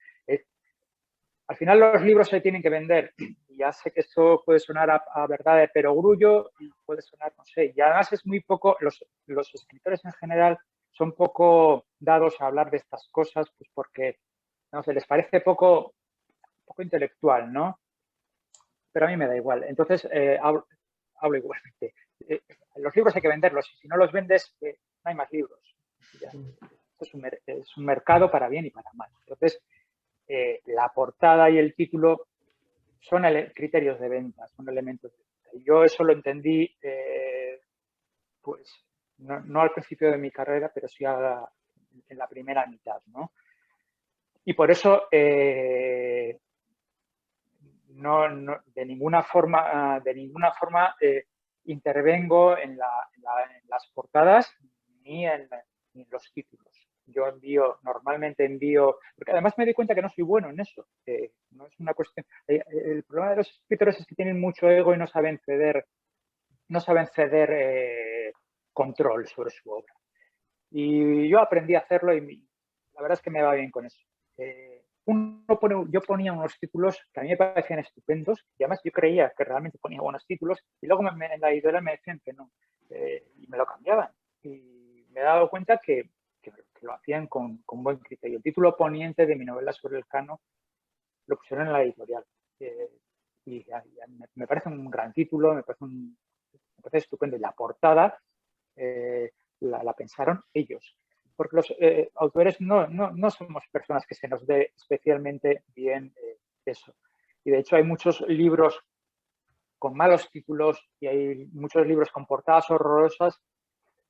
Al final los libros se tienen que vender. Y ya sé que esto puede sonar a verdad de perogrullo y puede sonar, no sé. Y además es muy poco, los escritores en general son poco dados a hablar de estas cosas, pues porque, no sé, les parece poco intelectual, ¿no? Pero a mí me da igual. Entonces, hablo igualmente. Los libros hay que venderlos y si no los vendes, no hay más libros. Ya. Esto es un mercado para bien y para mal. Entonces, la portada y el título son criterios de venta, son elementos de venta. Y yo eso lo entendí, pues, no al principio de mi carrera, pero sí en la primera mitad, ¿no? Y por eso de ninguna forma intervengo en las portadas ni en los títulos. Yo normalmente envío, porque además me doy cuenta que no soy bueno en eso. No es una cuestión. El problema de los escritores es que tienen mucho ego y no saben ceder control sobre su obra. Y yo aprendí a hacerlo y la verdad es que me va bien con eso. Yo ponía unos títulos que a mí me parecían estupendos y además yo creía que realmente ponía buenos títulos y luego en la editorial me decían que no y me lo cambiaban. y me he dado cuenta que lo hacían con buen criterio. El título poniente de mi novela sobre el Cano lo pusieron en la editorial. Y me parece un gran título, me parece estupendo. Y la portada la pensaron ellos. Porque los autores no somos personas que se nos dé especialmente bien eso. Y de hecho hay muchos libros con malos títulos y hay muchos libros con portadas horrorosas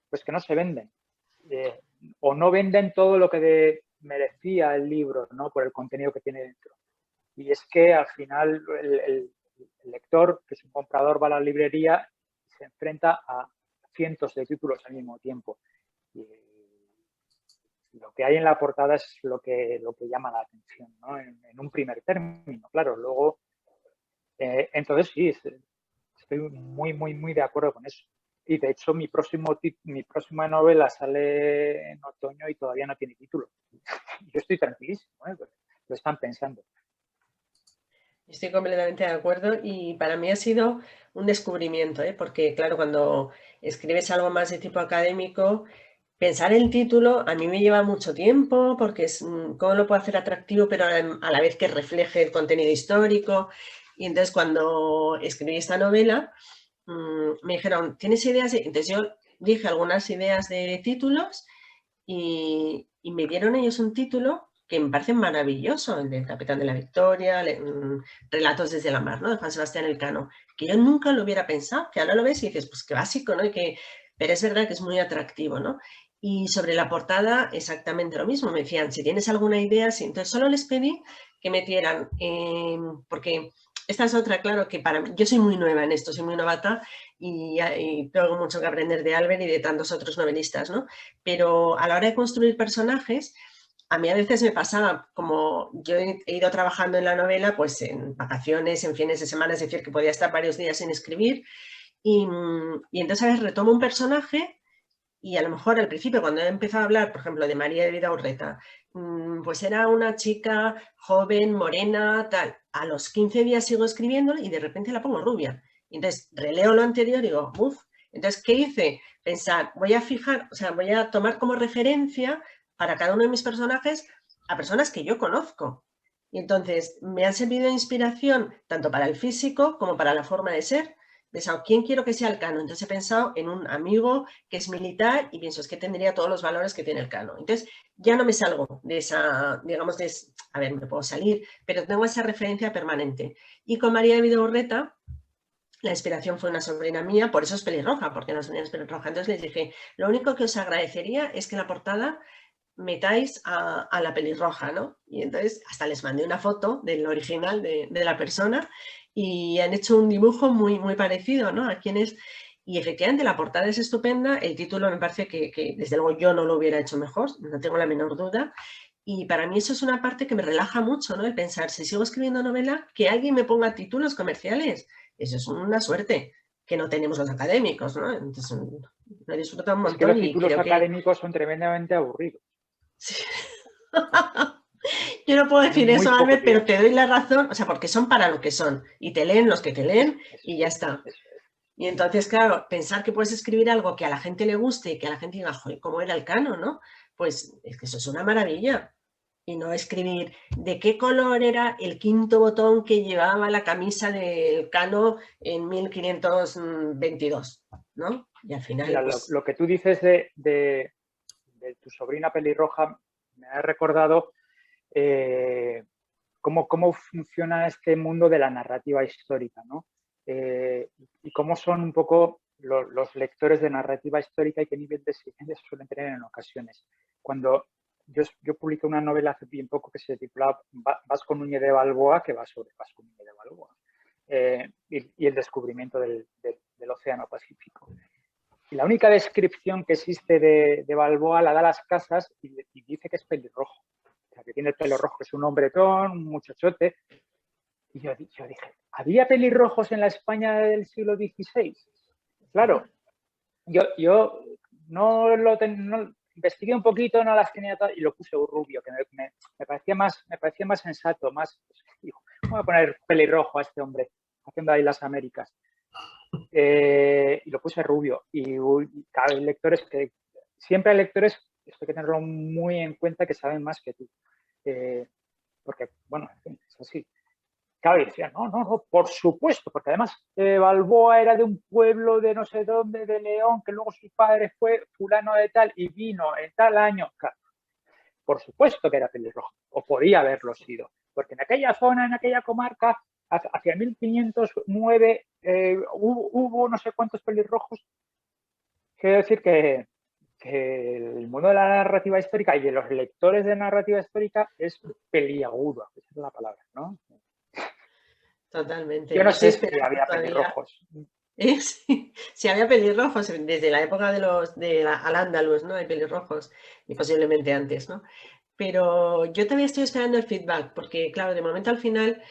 pues que no se venden. O no venden todo lo que merecía el libro, ¿no? Por el contenido que tiene dentro. Y es que al final el lector, que es un comprador, va a la librería y se enfrenta a cientos de títulos al mismo tiempo. Y lo que hay en la portada es lo que llama la atención, ¿no? En un primer término, claro. Luego, entonces sí, estoy muy de acuerdo con eso. Y de hecho mi próxima novela sale en otoño y todavía no tiene título. Yo estoy tranquilísimo, lo están pensando. Estoy completamente de acuerdo y para mí ha sido un descubrimiento, porque claro, cuando escribes algo más de tipo académico, pensar el título a mí me lleva mucho tiempo porque es cómo lo puedo hacer atractivo pero a la vez que refleje el contenido histórico. Y entonces cuando escribí esta novela me dijeron, ¿tienes ideas? Entonces yo dije algunas ideas de títulos y me dieron ellos un título que me parece maravilloso, el del Capitán de la Victoria, Relatos desde la mar, ¿no? De Juan Sebastián Elcano, que yo nunca lo hubiera pensado, que ahora lo ves y dices, pues qué básico, ¿no? Pero es verdad que es muy atractivo, ¿no? Y sobre la portada, exactamente lo mismo, me decían, si tienes alguna idea, sí. Entonces solo les pedí que metieran, porque esta es otra, claro, que para mí, yo soy muy nueva en esto, soy muy novata y tengo mucho que aprender de Albert y de tantos otros novelistas, ¿no? Pero a la hora de construir personajes, a mí a veces me pasaba, como yo he ido trabajando en la novela, pues en vacaciones, en fines de semana, es decir, que podía estar varios días sin escribir, y entonces a veces retomo un personaje y a lo mejor al principio, cuando he empezado a hablar, por ejemplo, de María de Vidaurreta, pues era una chica joven, morena, tal. A los 15 días sigo escribiéndolo y de repente la pongo rubia. Y entonces releo lo anterior y digo, uff. Entonces, ¿qué hice? Pensar, voy a fijar, o sea, voy a tomar como referencia para cada uno de mis personajes a personas que yo conozco. Y entonces me han servido de inspiración tanto para el físico como para la forma de ser. He pensado, ¿quién quiero que sea Elcano? Entonces he pensado en un amigo que es militar y pienso, es que tendría todos los valores que tiene Elcano. Entonces ya no me salgo de esa, digamos, a ver, me puedo salir, pero tengo esa referencia permanente. Y con María de Vidaurreta, la inspiración fue una sobrina mía, por eso es pelirroja, porque la sobrina es pelirroja. Entonces les dije, lo único que os agradecería es que en la portada metáis a la pelirroja, ¿no? Y entonces hasta les mandé una foto del original de la persona y han hecho un dibujo muy parecido, ¿no? A quienes... Y efectivamente la portada es estupenda, el título me parece que desde luego yo no lo hubiera hecho mejor, no tengo la menor duda. Y para mí eso es una parte que me relaja mucho, ¿no? El pensar, si sigo escribiendo novela, que alguien me ponga títulos comerciales. Eso es una suerte que no tenemos los académicos, ¿no? Entonces lo disfruto un montón. Es que los y títulos creo académicos son tremendamente aburridos. Sí. Yo no puedo decir eso, Albert, pero te doy la razón, o sea, porque son para lo que son. Y te leen los que te leen y ya está. Y entonces, claro, pensar que puedes escribir algo que a la gente le guste y que a la gente diga, joder, ¿cómo era Elcano, no? Pues es que eso es una maravilla. Y no escribir de qué color era el quinto botón que llevaba la camisa de Elcano en 1522, ¿no? Y al final... Mira, pues... lo que tú dices de tu sobrina pelirroja me ha recordado cómo funciona este mundo de la narrativa histórica, ¿no? Y cómo son un poco los lectores de narrativa histórica y qué nivel de exigencia suelen tener en ocasiones. Cuando yo publiqué una novela hace bien poco que se titulaba Vasco Núñez de Balboa, que va sobre Vasco Núñez de Balboa y el descubrimiento del Océano Pacífico. Y la única descripción que existe de Balboa la da Las Casas y dice que es pelirrojo. O sea, que tiene el pelo rojo, que es un hombretón, un muchachote. Y yo dije, ¿había pelirrojos en la España del siglo XVI? Claro, yo no investigué un poquito, no las tenía todas y lo puse rubio, que me parecía más sensato, más... Digo, voy a poner pelirrojo a este hombre, haciendo ahí las Américas. Y lo puse rubio y cada vez lectores que siempre hay lectores, esto hay que tenerlo muy en cuenta, que saben más que tú. Porque, bueno, es así. Claro, y decía, no, por supuesto, porque además Balboa era de un pueblo de no sé dónde, de León, que luego su padre fue fulano de tal y vino en tal año. Claro, por supuesto que era pelirrojo, o podía haberlo sido, porque en aquella zona, en aquella comarca, hacia 1509 hubo no sé cuántos pelirrojos. Quiero decir que el mundo de la narrativa histórica y de los lectores de narrativa histórica es peliagudo, esa es la palabra, ¿no? Totalmente. Yo Yo no estoy sé si esperando había todavía. pelirrojos. Sí, sí, había pelirrojos desde la época de Al-Ándalus, ¿no? Hay pelirrojos y posiblemente antes, ¿no? Pero yo también estoy esperando el feedback, porque claro, de momento al final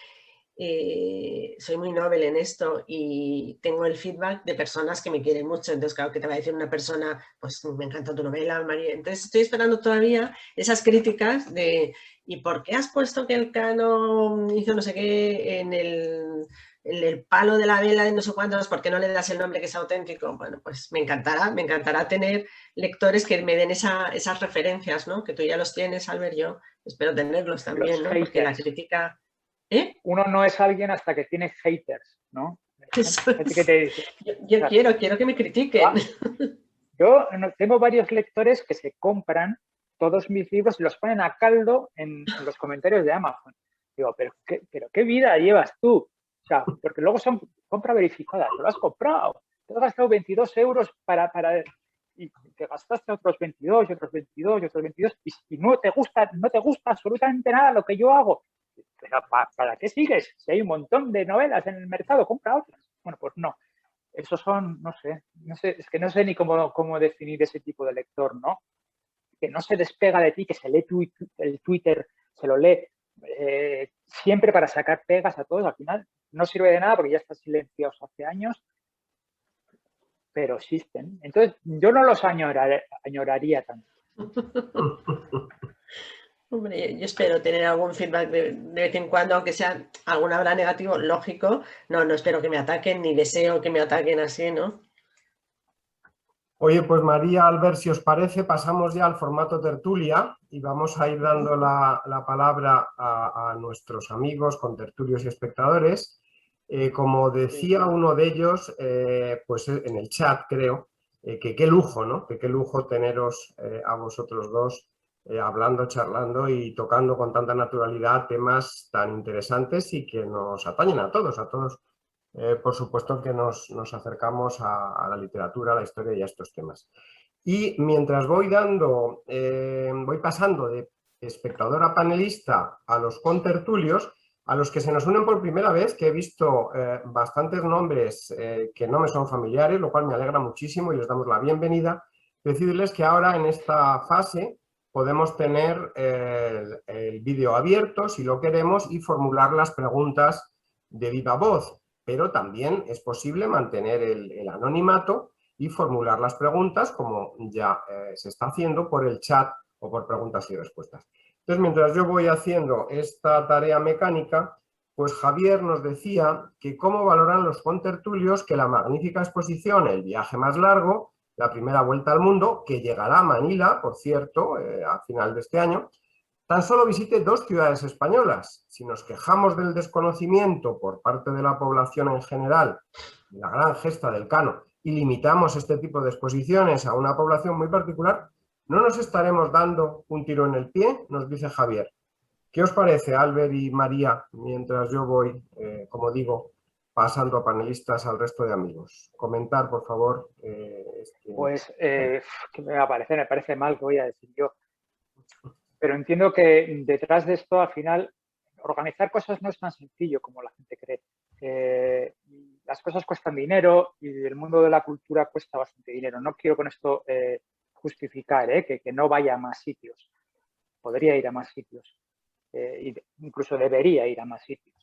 soy muy noble en esto y tengo el feedback de personas que me quieren mucho. Entonces, claro, que te va a decir una persona, pues me encanta tu novela, María. Entonces, estoy esperando todavía esas críticas de ¿y por qué has puesto que el Cano hizo no sé qué en el palo de la vela de no sé cuántos? ¿Por qué no le das el nombre que es auténtico? Bueno, pues me encantará tener lectores que me den esas referencias, ¿no? Que tú ya los tienes, Albert, yo espero tenerlos también, Los ¿no? Porque la haters. crítica... ¿Eh? Uno no es alguien hasta que tiene haters, ¿no? Eso Gente que es. te dice, Yo o sea, quiero que me critiquen. yo tengo varios lectores que se compran todos mis libros y los ponen a caldo en los comentarios de Amazon. Digo, pero qué vida llevas tú. O sea, porque luego son compra verificada, te lo has comprado, te has gastado 22 euros y te gastaste otros 22 y otros 22 y otros 22 y no te gusta absolutamente nada lo que yo hago. Pero ¿para qué sigues? Si hay un montón de novelas en el mercado, compra otras. Bueno, pues no. Esos son, no sé, es que no sé ni cómo definir ese tipo de lector, ¿no? Que no se despega de ti, que se lee el Twitter, se lo lee siempre para sacar pegas a todos. Al final no sirve de nada porque ya están silenciados hace años, pero existen. Entonces, yo no los añoraría tanto. Hombre, yo espero tener algún feedback de vez en cuando, aunque sea algún habrá negativo, lógico. No espero que me ataquen, ni deseo que me ataquen así, ¿no? Oye, pues María, Albert, si os parece, pasamos ya al formato tertulia y vamos a ir dando la palabra a nuestros amigos, contertulios y espectadores. Como decía uno de ellos, pues en el chat creo, que qué lujo, ¿no? Que qué lujo teneros a vosotros dos hablando, charlando y tocando con tanta naturalidad temas tan interesantes y que nos atañen a todos, por supuesto que nos acercamos a la literatura, a la historia y a estos temas. Y mientras voy pasando de espectador a panelista a los contertulios, a los que se nos unen por primera vez, que he visto bastantes nombres que no me son familiares, lo cual me alegra muchísimo y les damos la bienvenida, decirles que ahora en esta fase podemos tener el vídeo abierto, si lo queremos, y formular las preguntas de viva voz, pero también es posible mantener el anonimato y formular las preguntas, como ya se está haciendo por el chat o por preguntas y respuestas. Entonces, mientras yo voy haciendo esta tarea mecánica, pues Javier nos decía que cómo valoran los contertulios que la magnífica exposición El viaje más largo, la primera vuelta al mundo, que llegará a Manila, por cierto, a final de este año, tan solo visite 2 ciudades españolas. Si nos quejamos del desconocimiento por parte de la población en general, la gran gesta del Cano, y limitamos este tipo de exposiciones a una población muy particular, ¿no nos estaremos dando un tiro en el pie? Nos dice Javier. ¿Qué os parece, Albert y María, mientras yo voy, como digo, pasando a panelistas al resto de amigos? Comentar, por favor. Pues, ¿qué me va a parecer? Me parece mal que voy a decir yo. Pero entiendo que detrás de esto, al final, organizar cosas no es tan sencillo como la gente cree. Las cosas cuestan dinero y el mundo de la cultura cuesta bastante dinero. No quiero con esto justificar que no vaya a más sitios. Podría ir a más sitios. Incluso debería ir a más sitios.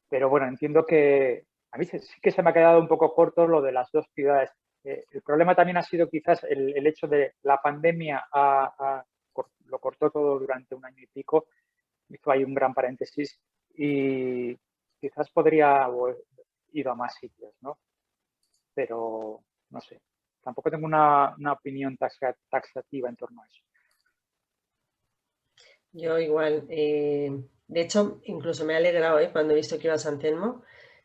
Pero bueno, entiendo que a mí sí que se me ha quedado un poco corto lo de las 2 ciudades. El problema también ha sido quizás el hecho de la pandemia lo cortó todo durante un año y pico, hizo ahí un gran paréntesis y quizás podría haber ido a más sitios, ¿no? Pero no sé, tampoco tengo una opinión taxativa en torno a eso. Yo igual. De hecho, incluso me he alegrado cuando he visto que iba a San Telmo,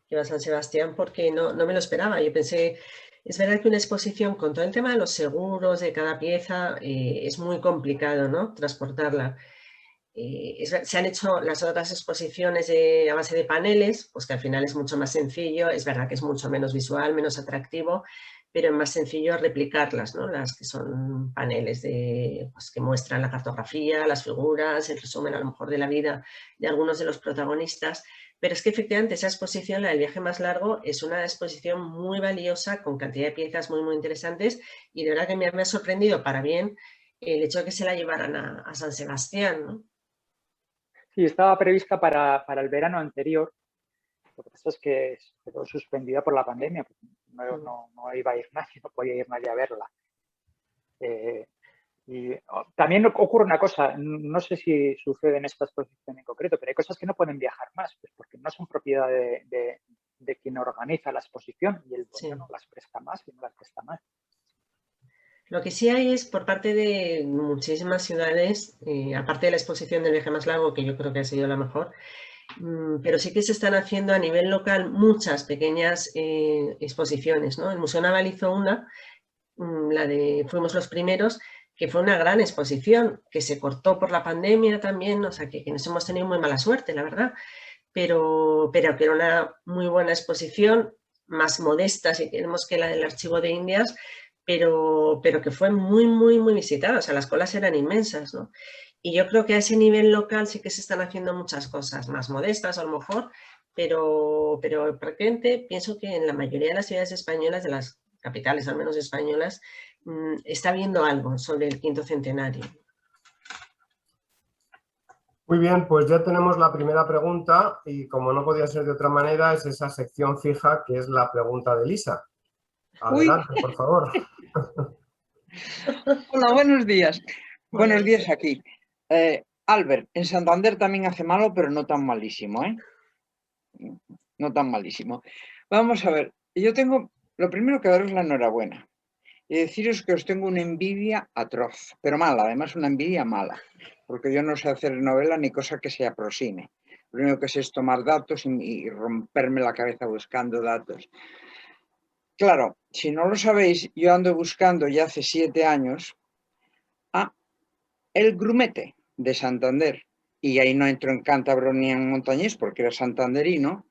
que iba a San Sebastián, porque no me lo esperaba. Yo pensé, es verdad que una exposición con todo el tema de los seguros de cada pieza es muy complicado, ¿no? Transportarla. Se han hecho las otras exposiciones a base de paneles, pues que al final es mucho más sencillo. Es verdad que es mucho menos visual, menos atractivo, pero es más sencillo replicarlas, ¿no? Las que son paneles pues, que muestran la cartografía, las figuras, el resumen a lo mejor de la vida de algunos de los protagonistas. Pero es que efectivamente esa exposición, la del viaje más largo, es una exposición muy valiosa, con cantidad de piezas muy, muy interesantes, y de verdad que me ha sorprendido para bien el hecho de que se la llevaran a San Sebastián, ¿no? Sí, estaba prevista para el verano anterior. Lo que pasa es que quedó suspendida por la pandemia, porque no iba a ir nadie, no podía ir nadie a verla. Y también ocurre una cosa, no sé si sucede en esta exposición en concreto, pero hay cosas que no pueden viajar más, pues porque no son propiedad de quien organiza la exposición, y el dueño no las presta más y no las presta más. Lo que sí hay es por parte de muchísimas ciudades, aparte de la exposición del viaje más largo, que yo creo que ha sido la mejor, pero sí que se están haciendo a nivel local muchas pequeñas exposiciones, ¿no? El Museo Naval hizo una, la de Fuimos los Primeros, que fue una gran exposición, que se cortó por la pandemia también, o sea, que nos hemos tenido muy mala suerte, la verdad, pero que era una muy buena exposición, más modesta, si queremos, que la del Archivo de Indias, pero que fue muy, muy, muy visitada, o sea, las colas eran inmensas, ¿no? Y yo creo que a ese nivel local sí que se están haciendo muchas cosas, más modestas a lo mejor, pero prácticamente pienso que en la mayoría de las ciudades españolas, de las capitales al menos españolas, está habiendo algo sobre el quinto centenario. Muy bien, pues ya tenemos la primera pregunta y como no podía ser de otra manera es esa sección fija que es la pregunta de Lisa. Adelante, por favor. Hola, buenos días. Buenos días aquí. Albert, en Santander también hace malo, pero no tan malísimo, ¿eh? No tan malísimo. Vamos a ver, yo tengo, lo primero que daros la enhorabuena y deciros que os tengo una envidia atroz, pero mala, además una envidia mala, porque yo no sé hacer novela ni cosa que se aproxime. Lo único que sé es tomar datos y romperme la cabeza buscando datos. Claro, si no lo sabéis, yo ando buscando ya hace 7 años a el grumete de Santander, y ahí no entró en cántabro ni en montañés porque era santanderino,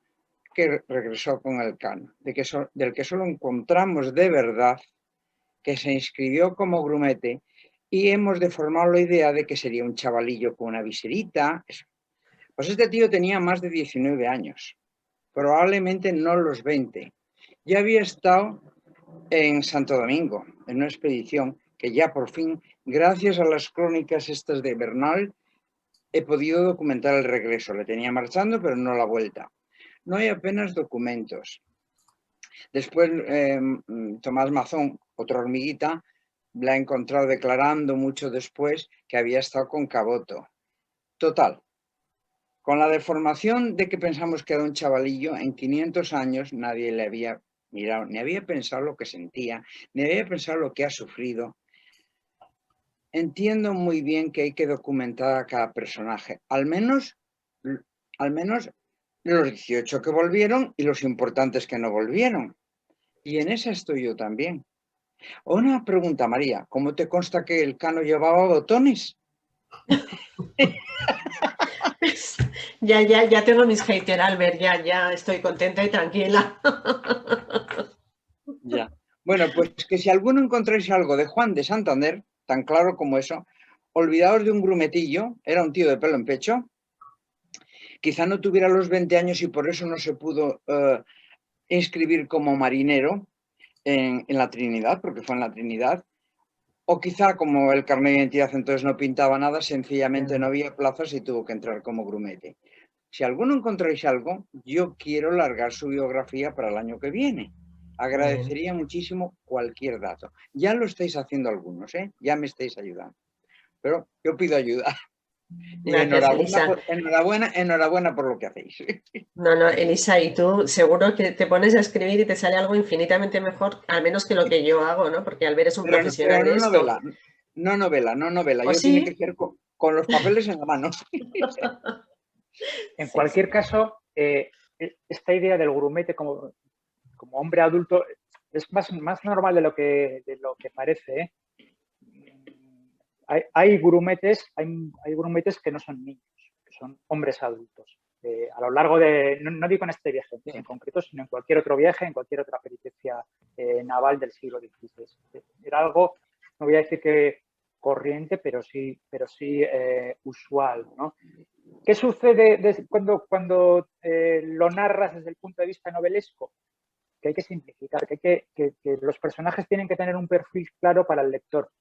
que regresó con el cano, del que solo encontramos de verdad que se inscribió como grumete, y hemos deformado la idea de que sería un chavalillo con una viserita. Eso. Pues este tío tenía más de 19 años, probablemente no los 20. Ya había estado en Santo Domingo, en una expedición que ya por fin, gracias a las crónicas estas de Bernal, he podido documentar el regreso. Le tenía marchando, pero no la vuelta. No hay apenas documentos. Después, Tomás Mazón, otra hormiguita, la ha encontrado declarando mucho después que había estado con Caboto. Total, con la deformación de que pensamos que era un chavalillo, en 500 años nadie le había mirado, ni había pensado lo que sentía, ni había pensado lo que ha sufrido. Entiendo muy bien que hay que documentar a cada personaje, al menos los 18 que volvieron y los importantes que no volvieron. Y en esa estoy yo también. Una pregunta, María, ¿cómo te consta que el cano llevaba botones? Ya tengo mis haters, Albert, ya estoy contenta y tranquila. Ya. Bueno, pues que si alguno encontráis algo de Juan de Santander, tan claro como eso, olvidaos de un grumetillo, era un tío de pelo en pecho, quizá no tuviera los 20 años y por eso no se pudo inscribir como marinero en la Trinidad, porque fue en la Trinidad, o quizá como el carnet de identidad entonces no pintaba nada, sencillamente no había plazas y tuvo que entrar como grumete. Si alguno encontráis algo, yo quiero largar su biografía para el año que viene. Agradecería muchísimo cualquier dato. Ya lo estáis haciendo algunos, ¿eh? Ya me estáis ayudando. Pero yo pido ayuda. Y Gracias, Elisa. enhorabuena por lo que hacéis. No, Elisa, y tú seguro que te pones a escribir y te sale algo infinitamente mejor, al menos que lo que yo hago, ¿no? Porque Albert es un profesional de no esto. novela. ¿O Yo sí? tiene que ser con los papeles en la mano. En cualquier caso, esta idea del grumete como hombre adulto es más normal de lo que parece, ¿eh? Hay grumetes que no son niños, que son hombres adultos. A lo largo de, no digo en este viaje en concreto, sino en cualquier otro viaje, en cualquier otra peripecia naval del siglo XVI. Era algo, no voy a decir que corriente, pero sí usual, ¿no? ¿Qué sucede cuando lo narras desde el punto de vista novelesco? Que hay que simplificar, que los personajes tienen que tener un perfil claro para el lector.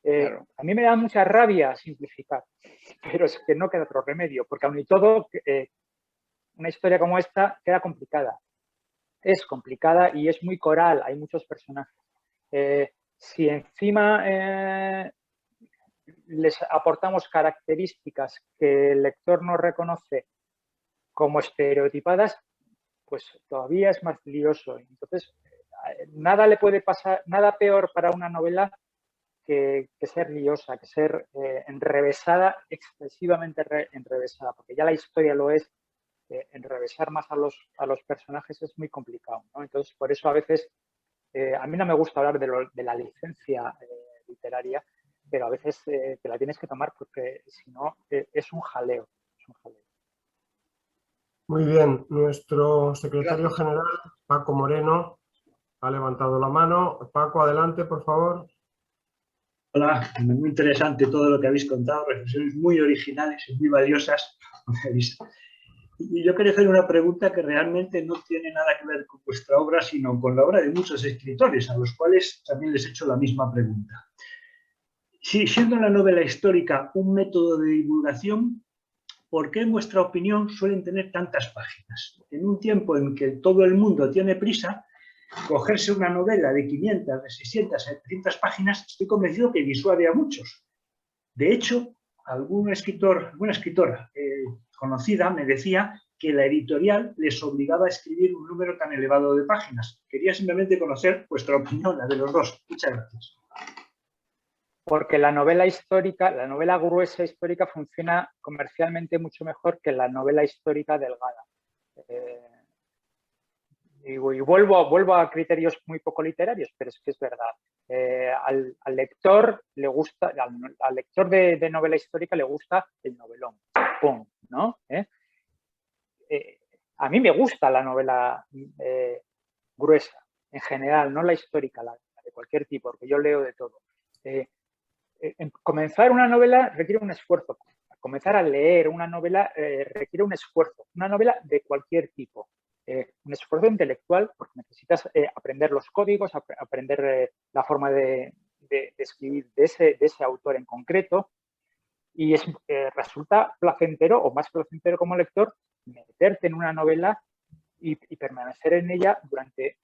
Claro. A mí me da mucha rabia simplificar, pero es que no queda otro remedio, porque aun y todo, una historia como esta queda complicada. Es complicada y es muy coral, hay muchos personajes. Si encima les aportamos características que el lector no reconoce como estereotipadas, pues todavía es más lioso. Entonces, nada le puede pasar, nada peor para una novela que ser liosa, que ser enrevesada, excesivamente enrevesada, porque ya la historia lo es. Enrevesar más a los personajes es muy complicado, ¿no? Entonces, por eso a veces, a mí no me gusta hablar de la licencia literaria, pero a veces te la tienes que tomar porque si no es un jaleo. Muy bien, nuestro secretario Gracias. general, Paco Moreno, ha levantado la mano. Paco, adelante, por favor. Hola, muy interesante todo lo que habéis contado, reflexiones muy originales y muy valiosas. Y yo quería hacer una pregunta que realmente no tiene nada que ver con vuestra obra, sino con la obra de muchos escritores, a los cuales también les he hecho la misma pregunta. Si, siendo la novela histórica un método de divulgación, ¿por qué en vuestra opinión suelen tener tantas páginas? En un tiempo en que todo el mundo tiene prisa, cogerse una novela de 500, de 600, 700 páginas, estoy convencido que disuade a muchos. De hecho, alguna escritora conocida me decía que la editorial les obligaba a escribir un número tan elevado de páginas. Quería simplemente conocer vuestra opinión, la de los dos. Muchas gracias. Porque la novela histórica, la novela gruesa histórica funciona comercialmente mucho mejor que la novela histórica delgada. Y vuelvo a criterios muy poco literarios, pero es que es verdad. Al lector le gusta, al lector de novela histórica le gusta el novelón. ¡Pum! ¿No? A mí me gusta la novela gruesa, en general, no la histórica, la de cualquier tipo, porque yo leo de todo. Comenzar una novela requiere un esfuerzo. Comenzar a leer una novela requiere un esfuerzo. Una novela de cualquier tipo. Un esfuerzo intelectual, porque necesitas aprender los códigos, aprender la forma de escribir de ese autor en concreto. Y resulta placentero, o más placentero como lector, meterte en una novela y permanecer en ella durante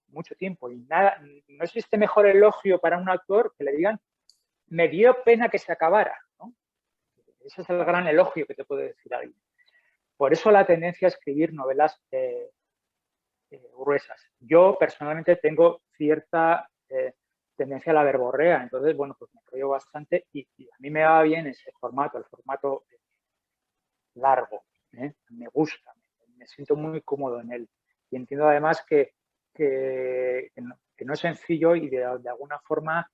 mucho tiempo. Y nada, no existe mejor elogio para un autor que le digan: me dio pena que se acabara, ¿no? Ese es el gran elogio que te puede decir alguien. Por eso la tendencia a escribir novelas gruesas. Yo personalmente tengo cierta tendencia a la verborrea, entonces, bueno, pues me enrollo bastante y a mí me va bien ese formato, el formato largo. Me gusta, me siento muy cómodo en él. Y entiendo además que no es sencillo y de alguna forma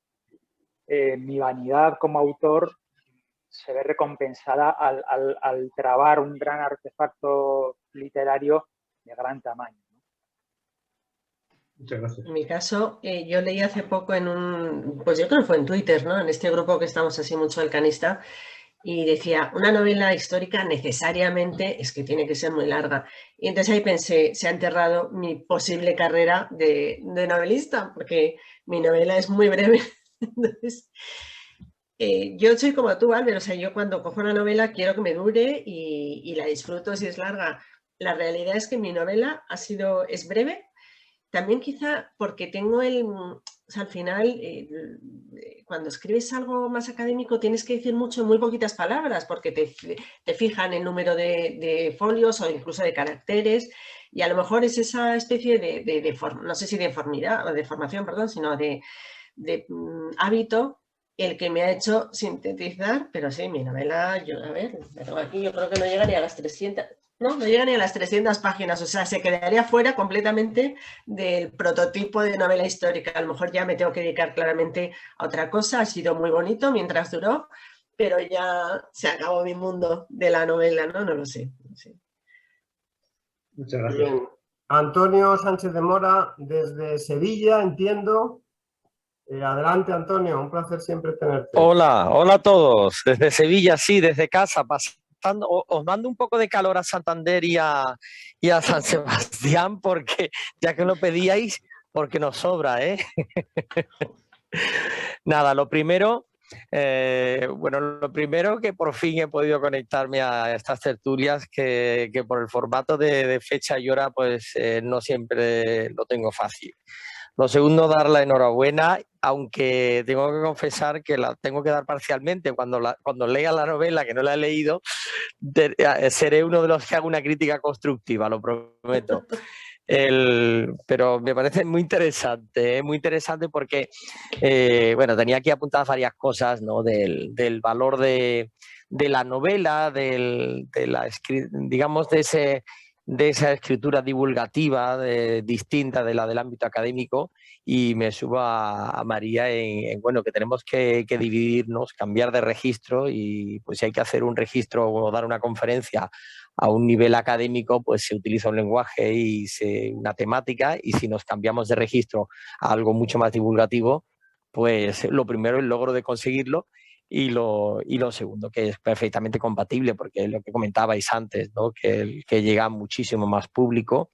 mi vanidad como autor se ve recompensada al trabar un gran artefacto literario de gran tamaño. Muchas gracias. En mi caso, yo leí hace poco pues yo creo que fue en Twitter, ¿no? En este grupo que estamos así mucho el canista, y decía, una novela histórica necesariamente es que tiene que ser muy larga. Y entonces ahí pensé, se ha enterrado mi posible carrera de novelista, porque mi novela es muy breve. Entonces, yo soy como tú, Albert, o sea, yo cuando cojo una novela quiero que me dure y la disfruto si es larga. La realidad es que mi novela es breve, también quizá porque tengo o sea, al final, cuando escribes algo más académico tienes que decir mucho en muy poquitas palabras porque te fijan el número de folios o incluso de caracteres y a lo mejor es esa especie no sé si de deformidad o de formación, perdón, sino de hábito el que me ha hecho sintetizar, pero sí, mi novela, a ver, la tengo aquí, yo creo que no llega ni a las 300, no llega ni a las 300 páginas, o sea, se quedaría fuera completamente del prototipo de novela histórica. A lo mejor ya me tengo que dedicar claramente a otra cosa, ha sido muy bonito mientras duró, pero ya se acabó mi mundo de la novela, ¿no? No lo sé. Muchas gracias. Bien. Antonio Sánchez de Mora, desde Sevilla, entiendo. Adelante, Antonio, un placer siempre tenerte. Hola, hola a todos. Desde Sevilla, sí, desde casa, pasando. Os mando un poco de calor a Santander y a San Sebastián, porque ya que lo pedíais, porque nos sobra, ¿eh? Nada, lo primero, lo primero que por fin he podido conectarme a estas tertulias, que por el formato de fecha y hora, pues no siempre lo tengo fácil. Lo segundo, dar la enhorabuena, aunque tengo que confesar que la tengo que dar parcialmente. Cuando lea la novela, que no la he leído, seré uno de los que haga una crítica constructiva, lo prometo. Pero me parece muy interesante porque, tenía aquí apuntadas varias cosas, ¿no? Del valor de la novela, digamos, de esa escritura divulgativa distinta de la del ámbito académico, y me subo a María en que tenemos que dividirnos, cambiar de registro, y pues si hay que hacer un registro o dar una conferencia a un nivel académico, pues se utiliza un lenguaje y una temática, y si nos cambiamos de registro a algo mucho más divulgativo, pues lo primero, el logro de conseguirlo, y lo segundo, que es perfectamente compatible, porque es lo que comentabais antes, ¿no? que llega a muchísimo más público,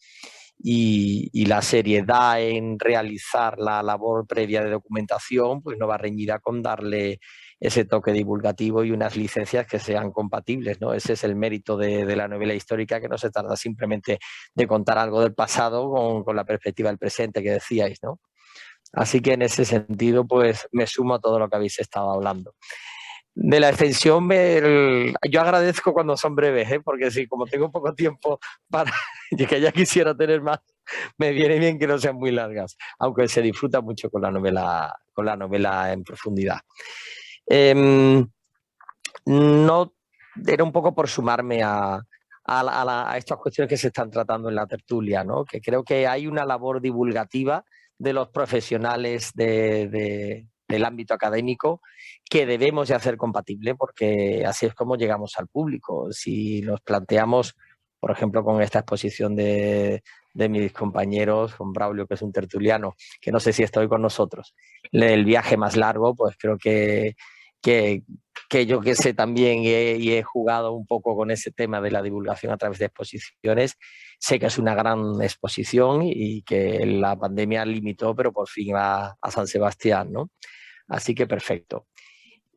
y la seriedad en realizar la labor previa de documentación pues no va reñida con darle ese toque divulgativo y unas licencias que sean compatibles, ¿no? Ese es el mérito de la novela histórica, que no se trata simplemente de contar algo del pasado con la perspectiva del presente que decíais, ¿no? Así que en ese sentido, pues me sumo a todo lo que habéis estado hablando. De la extensión, yo agradezco cuando son breves, porque sí, como tengo poco tiempo y que ya quisiera tener más, me viene bien que no sean muy largas, aunque se disfruta mucho con la novela en profundidad. No, era un poco por sumarme a estas cuestiones que se están tratando en la tertulia, ¿no? Que creo que hay una labor divulgativa de los profesionales del ámbito académico que debemos de hacer compatible, porque así es como llegamos al público. Si nos planteamos, por ejemplo, con esta exposición de mis compañeros, con Braulio, que es un tertuliano, que no sé si está hoy con nosotros, el viaje más largo, pues creo que yo que sé también y he jugado un poco con ese tema de la divulgación a través de exposiciones, sé que es una gran exposición y que la pandemia limitó, pero por fin va a San Sebastián, ¿no? Así que perfecto.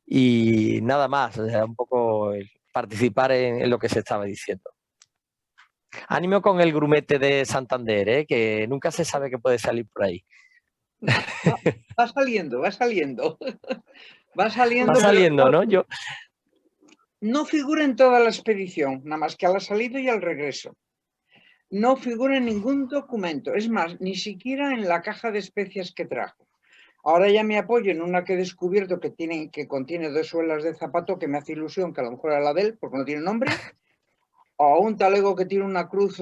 Y nada más, o sea, un poco participar en lo que se estaba diciendo. Ánimo con el grumete de Santander, que nunca se sabe qué puede salir por ahí. Va saliendo. Va saliendo, Va saliendo, ¿no? No figura en toda la expedición, nada más que a la salida y al regreso. No figura en ningún documento, es más, ni siquiera en la caja de especias que trajo. Ahora ya me apoyo en una que he descubierto que contiene 2 suelas de zapato, que me hace ilusión que a lo mejor era la de él, porque no tiene nombre, o un talego que tiene una cruz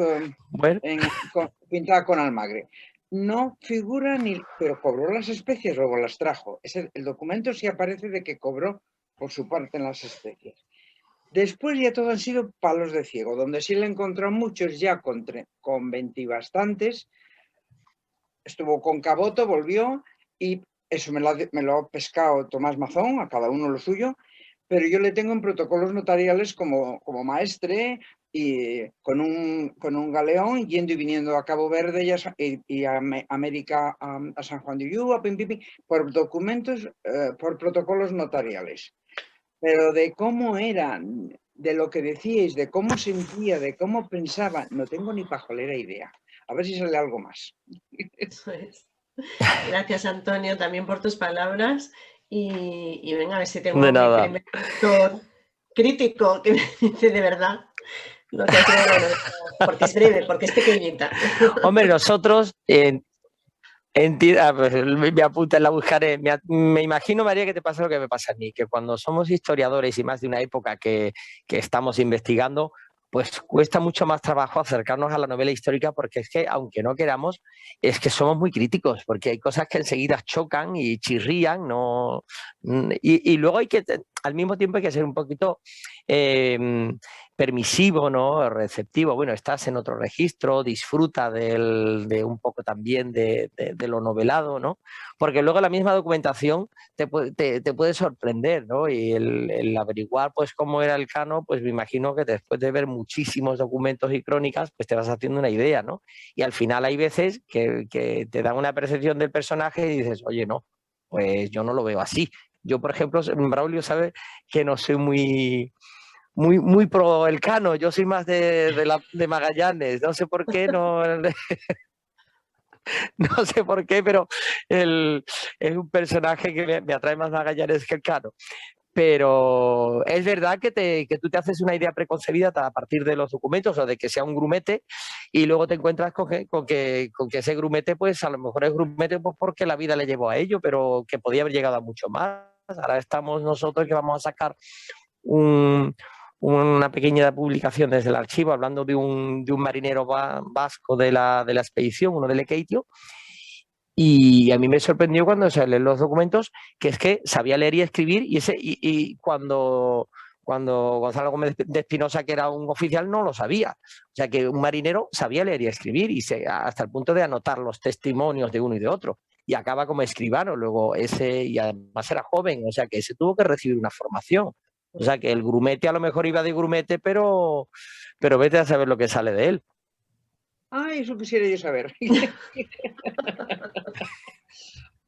pintada con almagre. No figura pero cobró las especies, luego las trajo. El documento sí aparece de que cobró por su parte en las especies. Después ya todo han sido palos de ciego, donde sí le encontró muchos ya con 20 y bastantes. Estuvo con Caboto, volvió, y eso me lo ha pescado Tomás Mazón, a cada uno lo suyo, pero yo le tengo en protocolos notariales como maestre, y con un galeón yendo y viniendo a Cabo Verde y a América, a San Juan de Ulúa, por documentos, por protocolos notariales. Pero de cómo eran, de lo que decíais, de cómo sentía, de cómo pensaba, no tengo ni pajolera idea. A ver si sale algo más. Eso es. Gracias, Antonio, también por tus palabras. Y venga, a ver si tengo De mi nada. primer lector crítico que me dice de verdad lo que ha sido la novela, porque es breve, porque es pequeñita. Hombre, nosotros, pues, me apunta, la buscaré. Me imagino, María, que te pasa lo que me pasa a mí, que cuando somos historiadores y más de una época que estamos investigando, pues cuesta mucho más trabajo acercarnos a la novela histórica, porque es que, aunque no queramos, es que somos muy críticos, porque hay cosas que enseguida chocan y chirrían, ¿no? Y luego hay que, al mismo tiempo hay que ser un poquito permisivo, ¿no? Receptivo. Bueno, estás en otro registro, disfruta de un poco también de lo novelado, ¿no? Porque luego la misma documentación te puede sorprender, ¿no? Y el averiguar, pues, cómo era el Cano, pues me imagino que después de ver muchísimos documentos y crónicas, pues te vas haciendo una idea, ¿no? Y al final hay veces que te dan una percepción del personaje y dices, oye, no, pues yo no lo veo así. Yo, por ejemplo, Braulio sabe que no soy muy pro el Cano, yo soy más de Magallanes, no sé por qué, no sé por qué, pero es un personaje que me atrae más Magallanes que el Cano. Pero es verdad que tú te haces una idea preconcebida a partir de los documentos o de que sea un grumete y luego te encuentras con que ese grumete, pues a lo mejor es grumete pues, porque la vida le llevó a ello, pero que podía haber llegado a mucho más. Ahora estamos nosotros que vamos a sacar una pequeña publicación desde el archivo hablando de un marinero vasco de la expedición, uno del Lekeitio, y a mí me sorprendió cuando se leen los documentos que es que sabía leer y escribir y cuando Gonzalo Gómez de Espinosa, que era un oficial, no lo sabía. O sea que un marinero sabía leer y escribir hasta el punto de anotar los testimonios de uno y de otro. Y acaba como escribano, luego y además era joven, o sea que ese tuvo que recibir una formación. O sea que el grumete a lo mejor iba de grumete, pero vete a saber lo que sale de él. Ah, eso quisiera yo saber.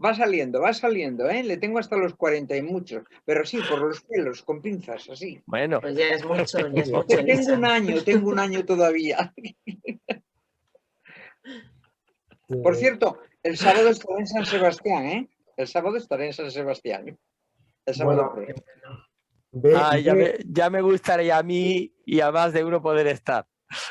Va saliendo, ¿eh? Le tengo hasta los 40 y muchos, pero sí, por los pelos, con pinzas, así. Bueno. Pues ya es mucho, Tengo un año todavía. Por cierto, el sábado estaré en San Sebastián, ¿eh? El sábado estaré en San Sebastián. El sábado ya me gustaría a mí y a más de uno poder estar.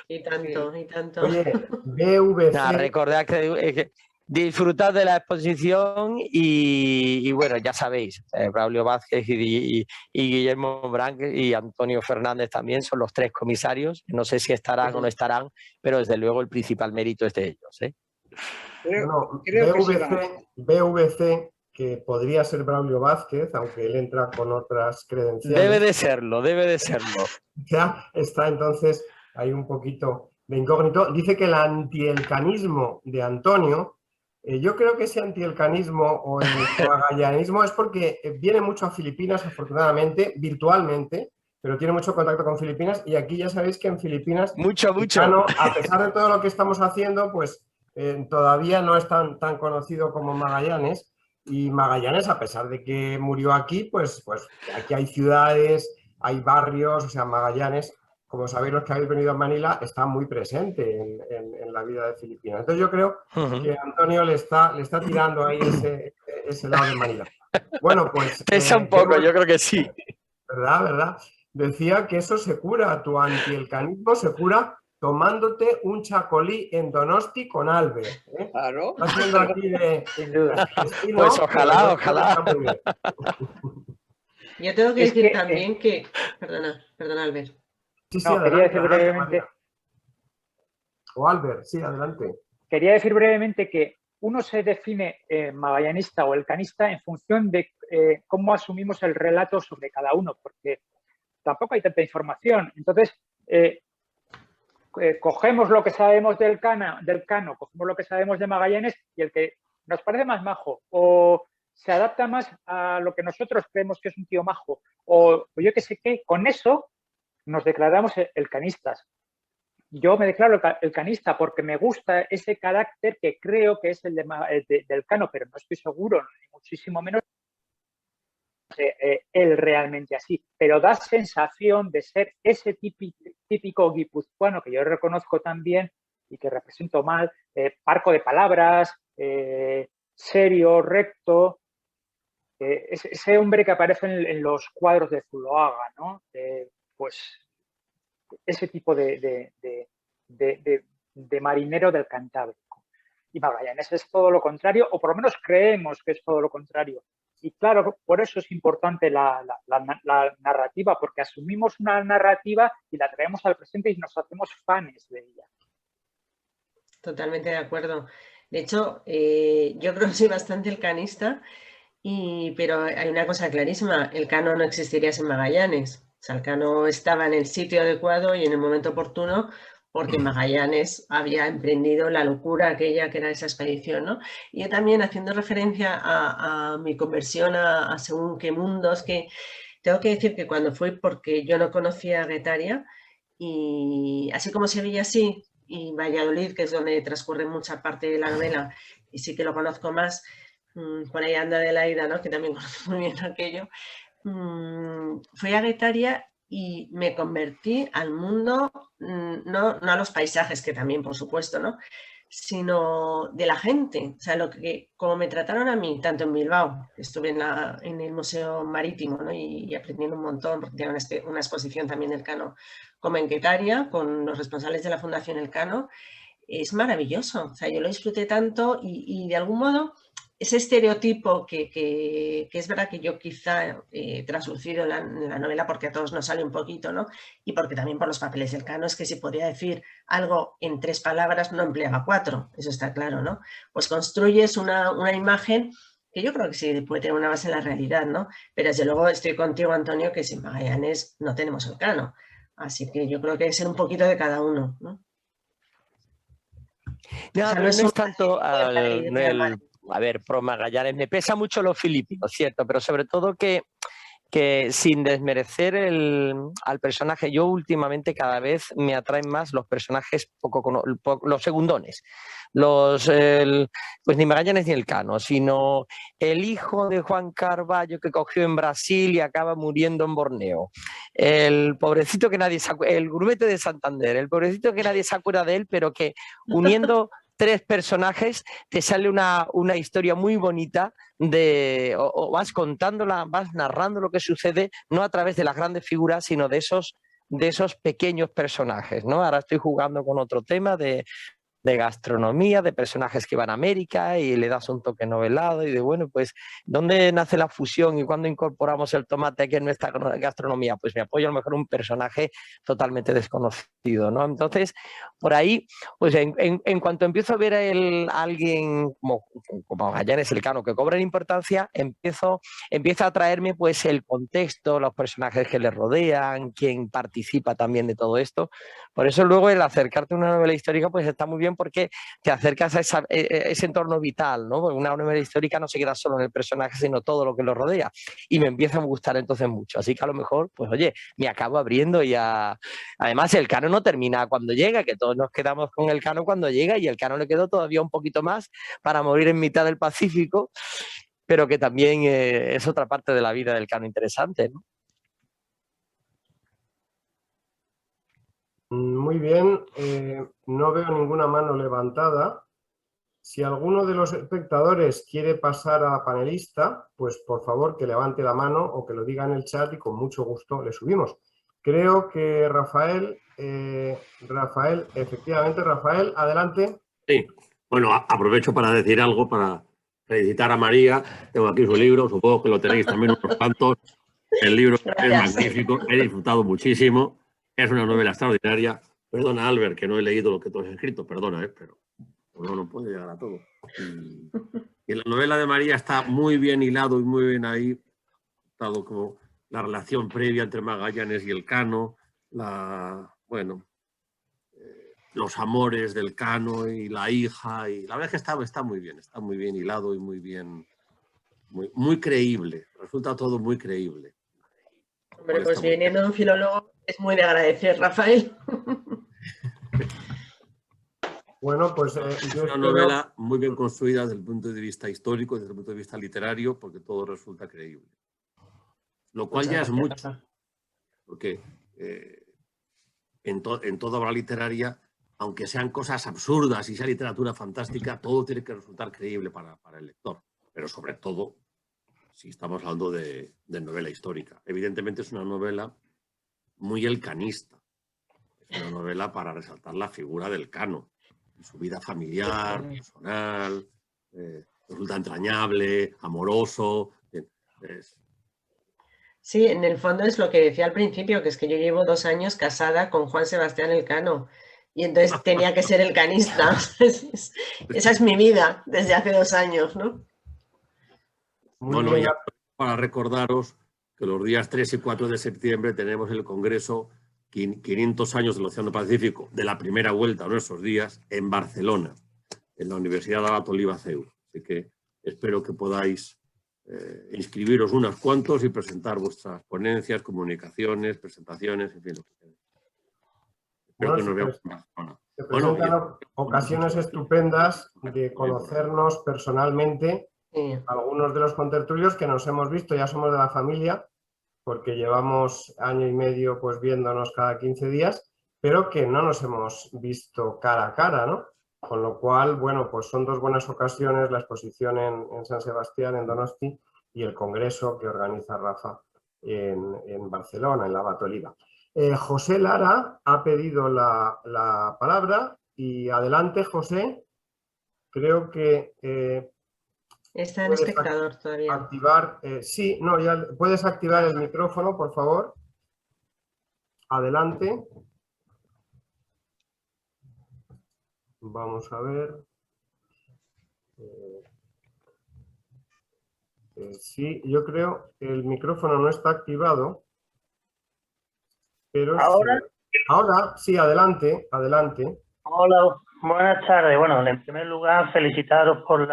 Y tanto, y tanto. Oye, BVC... recordad que disfrutad de la exposición y bueno, ya sabéis, Braulio Vázquez y Guillermo Branc y Antonio Fernández también son los 3 comisarios. No sé si estarán o no estarán, pero desde luego el principal mérito es de ellos, ¿eh? BVC, que podría ser Braulio Vázquez, aunque él entra con otras credenciales. Debe de serlo. Ya está entonces hay un poquito de incógnito. Dice que el antielcanismo de Antonio, yo creo que ese antielcanismo o el magallanismo es porque viene mucho a Filipinas, afortunadamente, virtualmente, pero tiene mucho contacto con Filipinas y aquí ya sabéis que en Filipinas, mucho. A pesar de todo lo que estamos haciendo, pues todavía no es tan conocido como Magallanes. Y Magallanes, a pesar de que murió aquí, pues aquí hay ciudades, hay barrios, o sea, Magallanes, como sabéis los que habéis venido a Manila, está muy presente en la vida de Filipinas. Entonces yo creo que Antonio le está tirando ahí ese lado de Manila. Bueno, pues... Pesa un poco, yo creo que sí. ¿Verdad? Decía que eso se cura, tu antielcanismo se cura tomándote un chacolí en Donosti con Albert. Claro. Haciendo aquí sin duda. Estilo, pues ojalá. Yo tengo que decir también que... Perdona, Albert. Sí, quería decir brevemente... O Albert, sí, adelante. Quería decir brevemente que uno se define magallanista o elcanista en función de cómo asumimos el relato sobre cada uno, porque tampoco hay tanta información. Entonces, cogemos lo que sabemos del Cano, cogemos lo que sabemos de Magallanes y el que nos parece más majo o se adapta más a lo que nosotros creemos que es un tío majo o yo qué sé qué, con eso nos declaramos elcanistas. Yo me declaro elcanista porque me gusta ese carácter que creo que es el del Cano, pero no estoy seguro, ni muchísimo menos él realmente así, pero da sensación de ser ese típico guipuzcoano que yo reconozco también y que represento mal, parco de palabras, serio, recto, ese hombre que aparece en los cuadros de Zuloaga, ¿no? Pues ese tipo de marinero del Cantábrico. Y Magallanes es todo lo contrario, o por lo menos creemos que es todo lo contrario. Y claro, por eso es importante la narrativa, porque asumimos una narrativa y la traemos al presente y nos hacemos fans de ella. Totalmente de acuerdo. De hecho, yo creo que soy bastante elcanista, pero hay una cosa clarísima, el Cano no existiría sin Magallanes. O sea, el Cano estaba en el sitio adecuado y en el momento oportuno porque Magallanes había emprendido la locura aquella que era esa expedición, ¿no? Y yo también, haciendo referencia a mi conversión a según qué mundos, que tengo que decir que cuando fui, porque yo no conocía Guetaria, y así como Sevilla sí, y Valladolid, que es donde transcurre mucha parte de la novela, y sí que lo conozco más, por ahí anda Adelaida, ¿no? Que también conoce muy bien aquello. Fui a Guetaria y me convertí al mundo, no a los paisajes, que también, por supuesto, ¿no? Sino de la gente. O sea, como me trataron a mí, tanto en Bilbao, estuve en el Museo Marítimo, ¿no? y aprendiendo un montón, porque tiene una exposición también del Cano, como en Guetaria, con los responsables de la Fundación Elcano, es maravilloso. O sea, yo lo disfruté tanto y de algún modo ese estereotipo que es verdad que yo quizá he traslucido en la novela porque a todos nos sale un poquito, ¿no? Y porque también por los papeles del Cano es que si podía decir algo en 3 palabras no empleaba 4, eso está claro, ¿no? Pues construyes una imagen que yo creo que sí puede tener una base en la realidad, ¿no? Pero desde luego estoy contigo, Antonio, que sin Magallanes no tenemos el Cano. Así que yo creo que hay que ser un poquito de cada uno, ¿no? No, o sea, pero no es tanto a ver, pro Magallanes, me pesa mucho los filipinos, cierto, pero sobre todo que sin desmerecer al personaje, yo últimamente cada vez me atraen más los personajes los segundones, pues ni Magallanes ni el Cano, sino el hijo de Juan Carvalho que cogió en Brasil y acaba muriendo en Borneo, el pobrecito que nadie se acuerda, el grumete de Santander, el pobrecito que nadie se acuerda de él, pero que uniendo 3 personajes te sale una historia muy bonita o vas contándola, vas narrando lo que sucede, no a través de las grandes figuras, sino de esos pequeños personajes, ¿no? Ahora estoy jugando con otro tema de gastronomía, de personajes que van a América y le das un toque novelado y de, bueno, pues, ¿dónde nace la fusión y cuándo incorporamos el tomate aquí en nuestra gastronomía? Pues me apoyo a lo mejor un personaje totalmente desconocido, ¿no? Entonces, por ahí, pues en cuanto empiezo a ver a alguien como Magallanes Elcano que cobra importancia, empieza a traerme pues el contexto, los personajes que le rodean, quién participa también de todo esto. Por eso luego el acercarte a una novela histórica pues está muy bien porque te acercas a ese entorno vital, ¿no? Porque una novela histórica no se queda solo en el personaje, sino todo lo que lo rodea. Y me empieza a gustar entonces mucho. Así que a lo mejor, pues oye, me acabo abriendo y además el Cano no termina cuando llega, que todos nos quedamos con el Cano cuando llega y el Cano le quedó todavía un poquito más para morir en mitad del Pacífico, pero que también es otra parte de la vida del Cano interesante, ¿no? Muy bien, no veo ninguna mano levantada. Si alguno de los espectadores quiere pasar a panelista, pues por favor que levante la mano o que lo diga en el chat y con mucho gusto le subimos. Creo que Rafael, efectivamente, Rafael, adelante. Sí, bueno, aprovecho para decir algo, para felicitar a María. Tengo aquí su libro, supongo que lo tenéis también unos cuantos. El libro es magnífico, he disfrutado muchísimo. Es una novela extraordinaria. Perdona, Albert, que no he leído lo que tú has escrito, perdona, pero no puedo llegar a todo. Y la novela de María está muy bien hilado y muy bien ahí, dado como la relación previa entre Magallanes y el Cano, los amores del Cano y la hija, y la verdad es que está muy bien hilado y muy bien, muy creíble. Resulta todo muy creíble. Hombre, pues viniendo de un filólogo es muy de agradecer, Rafael. Bueno, pues es una novela muy bien construida desde el punto de vista histórico, desde el punto de vista literario, porque todo resulta creíble. Lo cual ya es mucho, porque en toda obra literaria aunque sean cosas absurdas y sea literatura fantástica, todo tiene que resultar creíble para el lector. Pero sobre todo, si estamos hablando de novela histórica. Evidentemente es una novela muy elcanista. Es una novela para resaltar la figura del Cano, su vida familiar, personal, resulta entrañable, amoroso. Sí, en el fondo es lo que decía al principio, que es que yo llevo 2 años casada con Juan Sebastián Elcano y entonces tenía que ser elcanista. Esa es mi vida desde hace 2 años, ¿no? Bueno, y para recordaros que los días 3 y 4 de septiembre tenemos el Congreso 500 años del Océano Pacífico, de la primera vuelta a nuestros días, en Barcelona, en la Universidad de Abat Oliba CEU. Así que espero que podáis inscribiros unos cuantos y presentar vuestras ponencias, comunicaciones, presentaciones, en fin, lo que queráis. Espero que nos veamos en Barcelona. Se presentan ocasiones estupendas de conocernos personalmente. Sí. Algunos de los contertulios que nos hemos visto, ya somos de la familia, porque llevamos año y medio pues viéndonos cada 15 días, pero que no nos hemos visto cara a cara, ¿no? Con lo cual, bueno, pues son 2 buenas ocasiones, la exposición en San Sebastián, en Donosti, y el congreso que organiza Rafa en Barcelona, en la Abat Oliba. José Lara ha pedido la palabra y adelante, José. Creo que... Está en espectador todavía. Activar, sí, no, ya puedes activar el micrófono, por favor. Adelante. Vamos a ver. Sí, yo creo que el micrófono no está activado. Pero ¿Ahora? Sí. Ahora, sí, adelante, adelante. Hola, buenas tardes. Bueno, en primer lugar, felicitaros por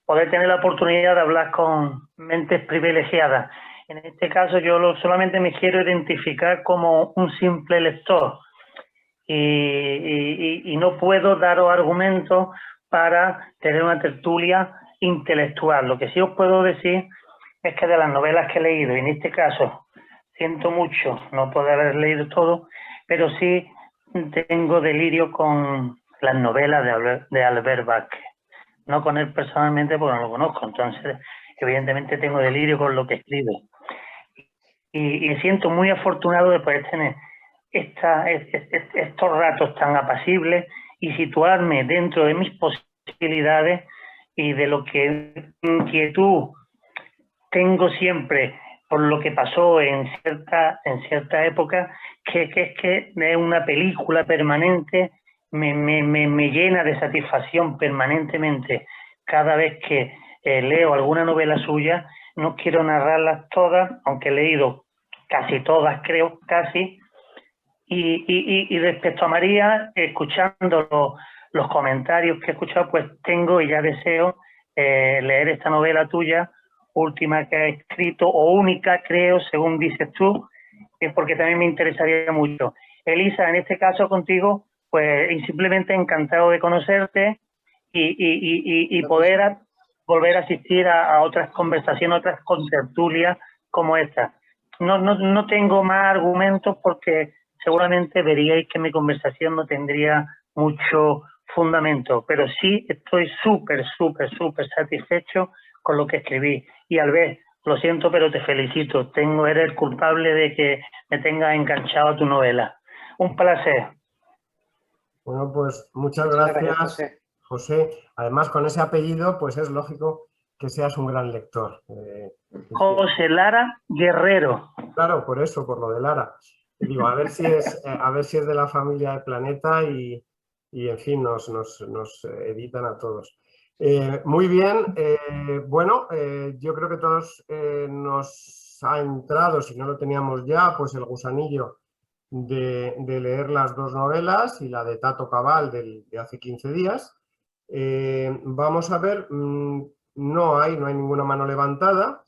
poder tener la oportunidad de hablar con mentes privilegiadas. En este caso, yo solamente me quiero identificar como un simple lector y no puedo daros argumentos para tener una tertulia intelectual. Lo que sí os puedo decir es que de las novelas que he leído, y en este caso siento mucho no poder haber leído todo, pero sí tengo delirio con las novelas de Albert Vázquez. No con él personalmente porque no lo conozco, entonces evidentemente tengo delirio con lo que escribe. Y me siento muy afortunado de poder tener estos ratos tan apacibles y situarme dentro de mis posibilidades y de lo que inquietud tengo siempre por lo que pasó en cierta época, que es que es una película permanente, me llena de satisfacción permanentemente cada vez que leo alguna novela suya. No quiero narrarlas todas, aunque he leído casi todas, creo, casi. Y respecto a María, escuchando los comentarios que he escuchado, pues tengo y ya deseo leer esta novela tuya, última que has escrito, o única, creo, según dices tú, porque también me interesaría mucho. Elisa, en este caso contigo, pues simplemente encantado de conocerte y poder volver a asistir a otras conversaciones, otras contertulias como esta. No tengo más argumentos porque seguramente veríais que mi conversación no tendría mucho fundamento, pero sí estoy súper satisfecho con lo que escribí. Y Albert, lo siento, pero te felicito. Eres el culpable de que me tengas enganchado a tu novela. Un placer. Bueno, pues muchas gracias, José. Además, con ese apellido, pues es lógico que seas un gran lector. José Lara Guerrero. Claro, por eso, por lo de Lara. Digo, a ver si es de la familia de Planeta y en fin, nos editan a todos. Muy bien, bueno, yo creo que todos nos ha entrado, si no lo teníamos ya, pues el gusanillo de leer las 2 novelas y la de Tato Cabal de hace 15 días. Vamos a ver, no hay ninguna mano levantada.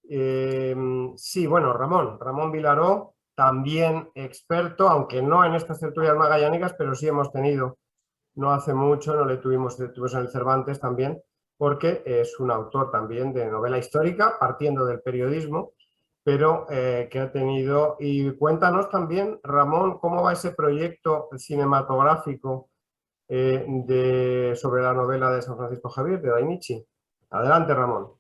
Sí, bueno, Ramón Vilaró, también experto, aunque no en estas tertulias magallánicas, pero sí hemos tenido, no hace mucho, no le tuvimos en el Cervantes también, porque es un autor también de novela histórica, partiendo del periodismo, pero que ha tenido... Y cuéntanos también, Ramón, cómo va ese proyecto cinematográfico sobre la novela de San Francisco Javier, de Dainichi. Adelante, Ramón.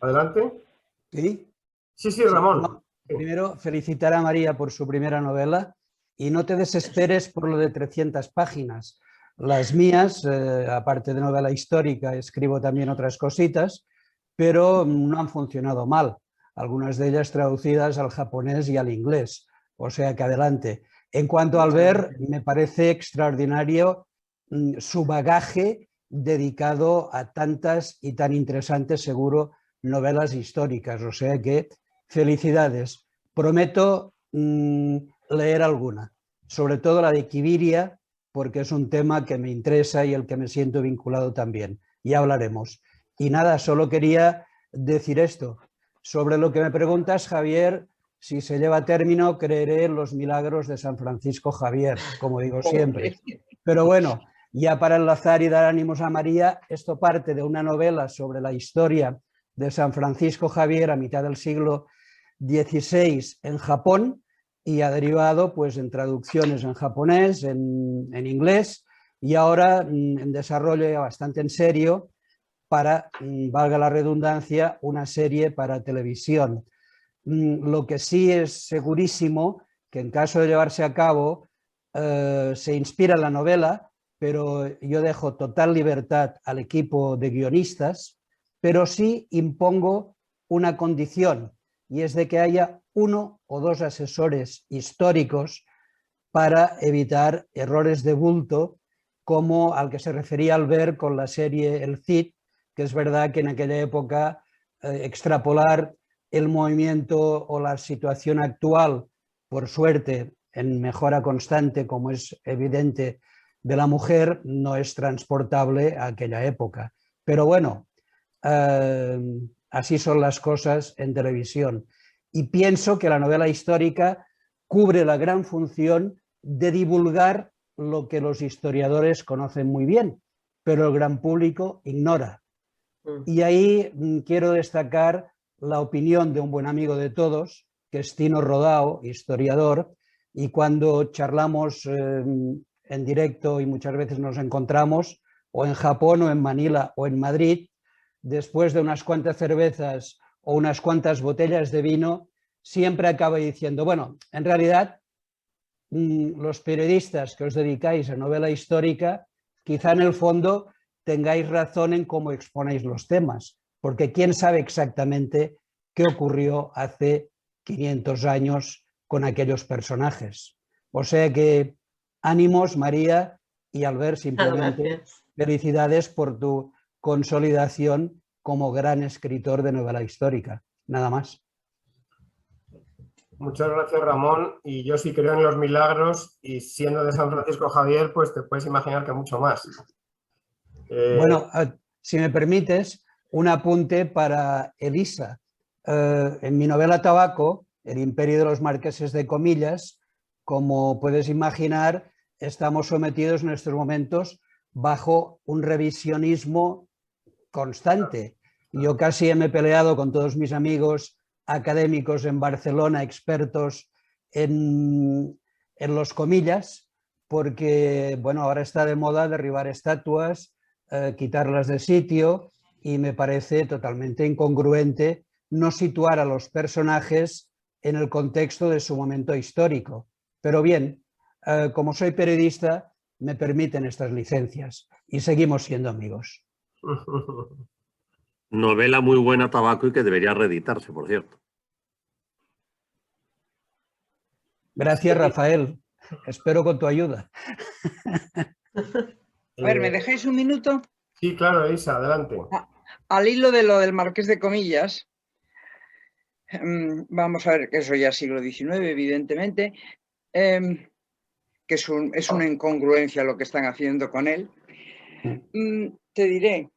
Adelante. ¿Sí? Sí, Ramón. No, primero, felicitar a María por su primera novela y no te desesperes por lo de 300 páginas. Las mías, aparte de novela histórica, escribo también otras cositas, pero no han funcionado mal. Algunas de ellas traducidas al japonés y al inglés. O sea que adelante. En cuanto al ver, me parece extraordinario su bagaje dedicado a tantas y tan interesantes, seguro, novelas históricas. O sea que felicidades. Prometo leer alguna, sobre todo la de Quiviria, porque es un tema que me interesa y el que me siento vinculado también. Ya hablaremos. Y nada, solo quería decir esto. Sobre lo que me preguntas, Javier, si se lleva a término, creeré en los milagros de San Francisco Javier, como digo siempre. Pero bueno, ya para enlazar y dar ánimos a María, esto parte de una novela sobre la historia de San Francisco Javier a mitad del siglo XVI en Japón y ha derivado pues, en traducciones en japonés, en inglés y ahora en desarrollo ya bastante en serio para, valga la redundancia, una serie para televisión. Lo que sí es segurísimo que en caso de llevarse a cabo se inspira en la novela, pero yo dejo total libertad al equipo de guionistas, pero sí impongo una condición y es de que haya 1 o 2 asesores históricos para evitar errores de bulto como al que se refería Albert con la serie El Cid, que es verdad que en aquella época extrapolar el movimiento o la situación actual, por suerte, en mejora constante, como es evidente, de la mujer, no es transportable a aquella época. Pero bueno, así son las cosas en televisión. Y pienso que la novela histórica cubre la gran función de divulgar lo que los historiadores conocen muy bien, pero el gran público ignora. Y ahí quiero destacar la opinión de un buen amigo de todos, que es Tino Rodao, historiador, y cuando charlamos en directo y muchas veces nos encontramos o en Japón o en Manila o en Madrid, después de unas cuantas cervezas o unas cuantas botellas de vino, siempre acaba diciendo, bueno, en realidad los periodistas que os dedicáis a novela histórica, quizá en el fondo tengáis razón en cómo exponéis los temas, porque quién sabe exactamente qué ocurrió hace 500 años con aquellos personajes. O sea que ánimos, María, y Albert, simplemente felicidades por tu consolidación como gran escritor de novela histórica. Nada más. Muchas gracias, Ramón. Y yo sí creo en los milagros y siendo de San Francisco Javier, pues te puedes imaginar que mucho más. Bueno, si me permites, un apunte para Elisa. En mi novela Tabaco, El imperio de los marqueses de Comillas, como puedes imaginar, estamos sometidos en estos momentos bajo un revisionismo constante. Yo casi me he peleado con todos mis amigos académicos en Barcelona, expertos en los comillas, porque bueno, ahora está de moda derribar estatuas, quitarlas de sitio y me parece totalmente incongruente no situar a los personajes en el contexto de su momento histórico. Pero bien, como soy periodista, me permiten estas licencias y seguimos siendo amigos. Novela muy buena, Tabaco, y que debería reeditarse, por cierto. Gracias, Rafael. Espero con tu ayuda. A ver, ¿me dejáis un minuto? Sí, claro, Elisa, adelante. Al hilo de lo del Marqués de Comillas, vamos a ver, que eso ya es siglo XIX, evidentemente, que es una incongruencia lo que están haciendo con él. Te diré,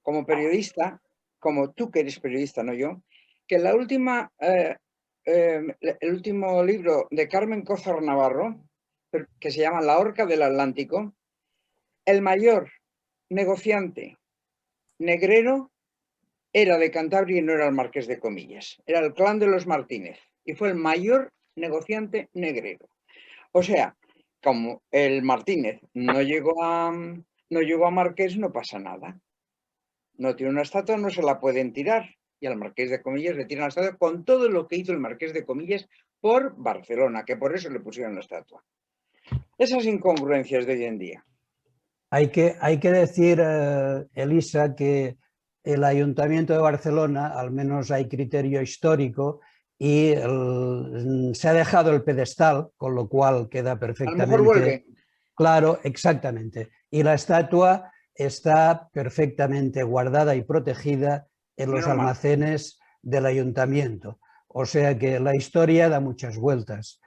como periodista, como tú que eres periodista, no yo, que el último libro de Carmen Cózar Navarro, que se llama La Horca del Atlántico, el mayor negociante negrero era de Cantabria y no era el marqués de Comillas, era el clan de los Martínez y fue el mayor negociante negrero. O sea, como el Martínez no llegó a marqués, no pasa nada. No tiene una estatua, no se la pueden tirar. Y al marqués de Comillas le tiran la estatua con todo lo que hizo el marqués de Comillas por Barcelona, que por eso le pusieron la estatua. Esas incongruencias de hoy en día. Hay que decir, Elisa, que el Ayuntamiento de Barcelona, al menos hay criterio histórico, y se ha dejado el pedestal, con lo cual queda perfectamente... A lo mejor vuelve. Claro, exactamente. Y la estatua está perfectamente guardada y protegida en los almacenes del ayuntamiento. O sea que la historia da muchas vueltas.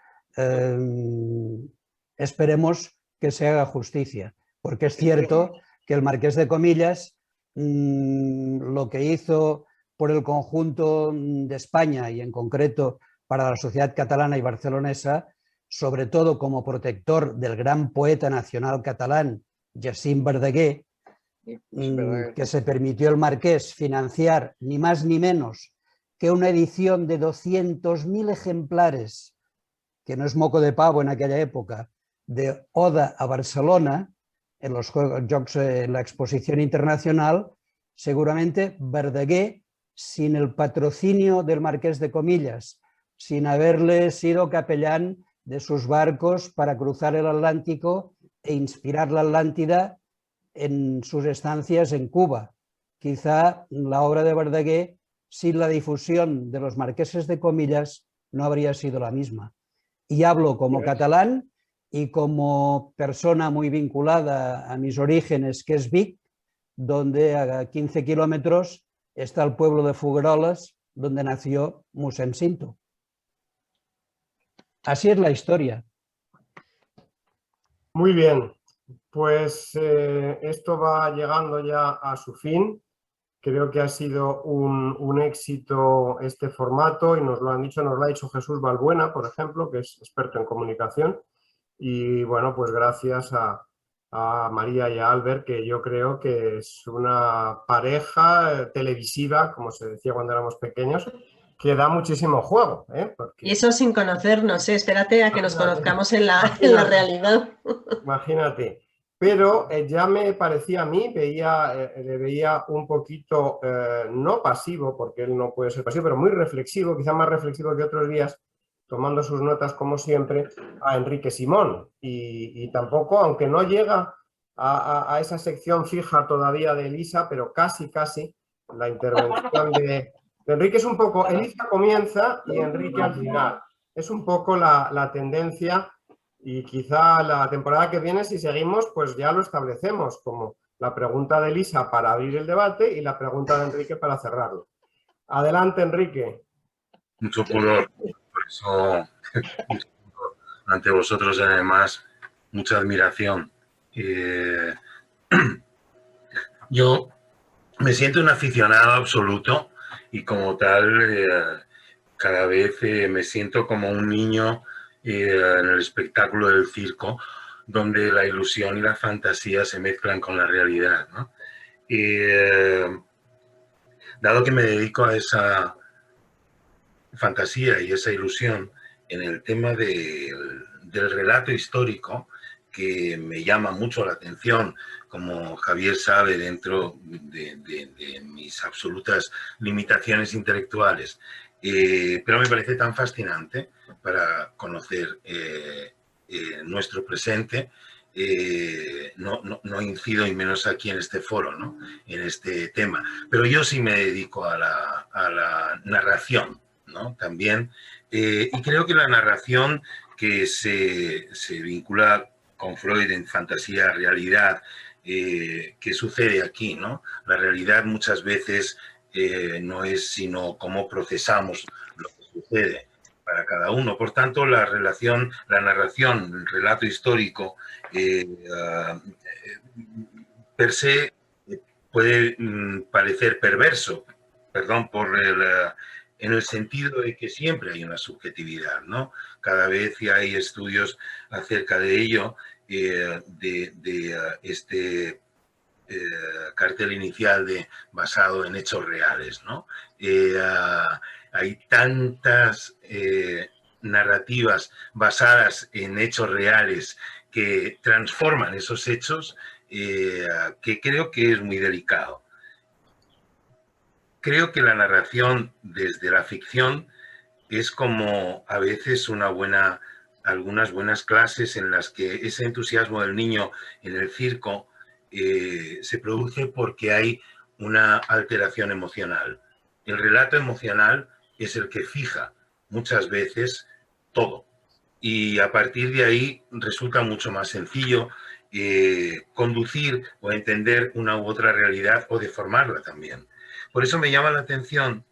Esperemos que se haga justicia, porque es cierto que el marqués de Comillas lo que hizo por el conjunto de España y en concreto para la sociedad catalana y barcelonesa, sobre todo como protector del gran poeta nacional catalán Jacint Verdaguer, que se permitió el marqués financiar ni más ni menos que una edición de 200.000 ejemplares, que no es moco de pavo en aquella época, de Oda a Barcelona, en los Jocs, en la exposición internacional. Seguramente Verdaguer, sin el patrocinio del marqués de Comillas, sin haberle sido capellán de sus barcos para cruzar el Atlántico e inspirar la Atlántida en sus estancias en Cuba. Quizá la obra de Verdaguer, sin la difusión de los marqueses de Comillas, no habría sido la misma. Y hablo como catalán y como persona muy vinculada a mis orígenes, que es Vic, donde a 15 kilómetros está el pueblo de Figueroles, donde nació Mossèn Cinto. Así es la historia. Muy bien, pues esto va llegando ya a su fin. Creo que ha sido un éxito este formato y nos lo han dicho, nos lo ha dicho Jesús Balbuena, por ejemplo, que es experto en comunicación. Y bueno, pues gracias a María y a Albert, que yo creo que es una pareja televisiva, como se decía cuando éramos pequeños, que da muchísimo juego. Porque... Y eso sin conocernos, espérate a que nos conozcamos en la realidad. Imagínate. Pero ya me parecía a mí, le veía un poquito, no pasivo, porque él no puede ser pasivo, pero muy reflexivo, quizá más reflexivo que otros días, tomando sus notas como siempre, a Enrique Simón. Y tampoco, aunque no llega a esa sección fija todavía de Elisa, pero casi la intervención de Enrique es un poco, Elisa comienza y Enrique al final. Es un poco la tendencia. Y quizá la temporada que viene, si seguimos, pues ya lo establecemos como la pregunta de Elisa para abrir el debate y la pregunta de Enrique para cerrarlo. Adelante, Enrique. Mucho pudor, por eso ante vosotros además mucha admiración. Yo me siento un aficionado absoluto y como tal cada vez me siento como un niño en el espectáculo del circo, donde la ilusión y la fantasía se mezclan con la realidad, ¿no? Dado que me dedico a esa fantasía y esa ilusión en el tema del relato histórico, que me llama mucho la atención, como Javier sabe, dentro de mis absolutas limitaciones intelectuales, pero me parece tan fascinante para conocer nuestro presente. No incido y menos aquí en este foro, ¿no? En este tema, pero yo sí me dedico a la narración, ¿no? También, y creo que la narración que se vincula con Freud en fantasía, realidad, ¿qué sucede aquí, no? La realidad muchas veces no es sino cómo procesamos lo que sucede para cada uno. Por tanto, la narración, el relato histórico, per se puede parecer perverso, perdón por en el sentido de que siempre hay una subjetividad, ¿no? Cada vez hay estudios acerca de ello, de este cartel inicial de basado en hechos reales, ¿no? Hay tantas narrativas basadas en hechos reales que transforman esos hechos que creo que es muy delicado. Creo que la narración desde la ficción es como a veces algunas buenas clases en las que ese entusiasmo del niño en el circo se produce porque hay una alteración emocional. El relato emocional es el que fija muchas veces todo y a partir de ahí resulta mucho más sencillo conducir o entender una u otra realidad o deformarla también. Por eso me llama la atención,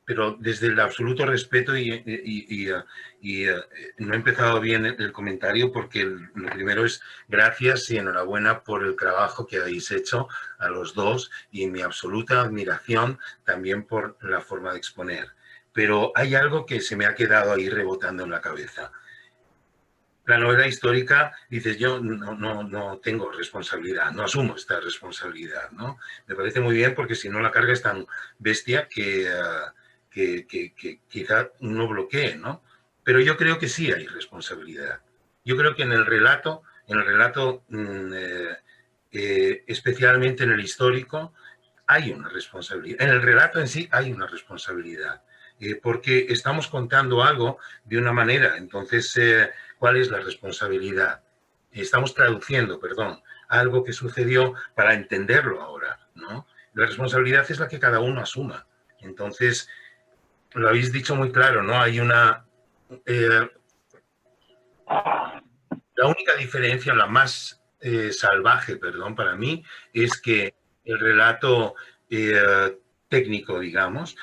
pero desde el absoluto respeto no he empezado bien el comentario porque lo primero es gracias y enhorabuena por el trabajo que habéis hecho a los dos y mi absoluta admiración también por la forma de exponer. Pero hay algo que se me ha quedado ahí rebotando en la cabeza. La novela histórica, dices, yo no tengo responsabilidad, no asumo esta responsabilidad, ¿no? Me parece muy bien porque si no la carga es tan bestia que quizá no bloquee, ¿no? Pero yo creo que sí hay responsabilidad. Yo creo que en el relato especialmente en el histórico, hay una responsabilidad. En el relato en sí hay una responsabilidad. Porque estamos contando algo de una manera. Entonces, ¿cuál es la responsabilidad? Estamos traduciendo, perdón, algo que sucedió para entenderlo ahora, ¿no? La responsabilidad es la que cada uno asuma. Entonces, lo habéis dicho muy claro, ¿no? Hay una... la única diferencia, la más salvaje, perdón, para mí, es que el relato técnico, digamos,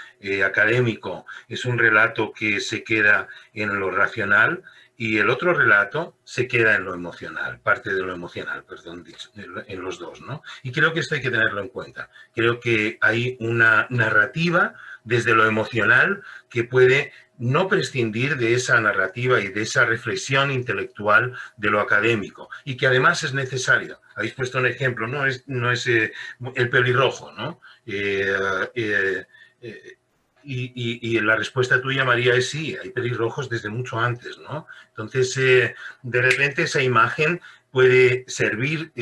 académico, es un relato que se queda en lo racional y el otro relato se queda en lo emocional, parte de lo emocional, perdón, dicho, en los dos, ¿no? Y creo que esto hay que tenerlo en cuenta. Creo que hay una narrativa desde lo emocional que puede no prescindir de esa narrativa y de esa reflexión intelectual de lo académico y que además es necesario. Habéis puesto un ejemplo, no es el pelirrojo, ¿no? Y la respuesta tuya, María, es sí, hay pelirrojos desde mucho antes, ¿no? Entonces, de repente esa imagen puede servir,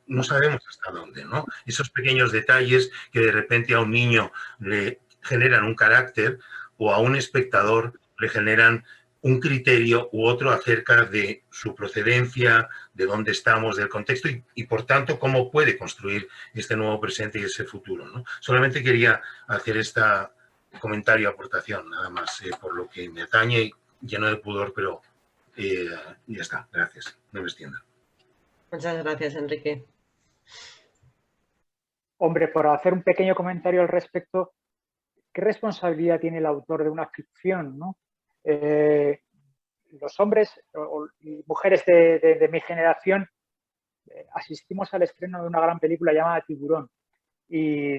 no sabemos hasta dónde, ¿no? Esos pequeños detalles que de repente a un niño le generan un carácter o a un espectador le generan un criterio u otro acerca de su procedencia, de dónde estamos, del contexto y por tanto, cómo puede construir este nuevo presente y ese futuro, ¿no? Solamente quería hacer este comentario, aportación, nada más, por lo que me atañe, lleno de pudor, pero ya está, gracias, no me extienda. Muchas gracias, Enrique. Hombre, por hacer un pequeño comentario al respecto, ¿qué responsabilidad tiene el autor de una ficción, ¿no? Los hombres y mujeres de mi generación asistimos al estreno de una gran película llamada Tiburón y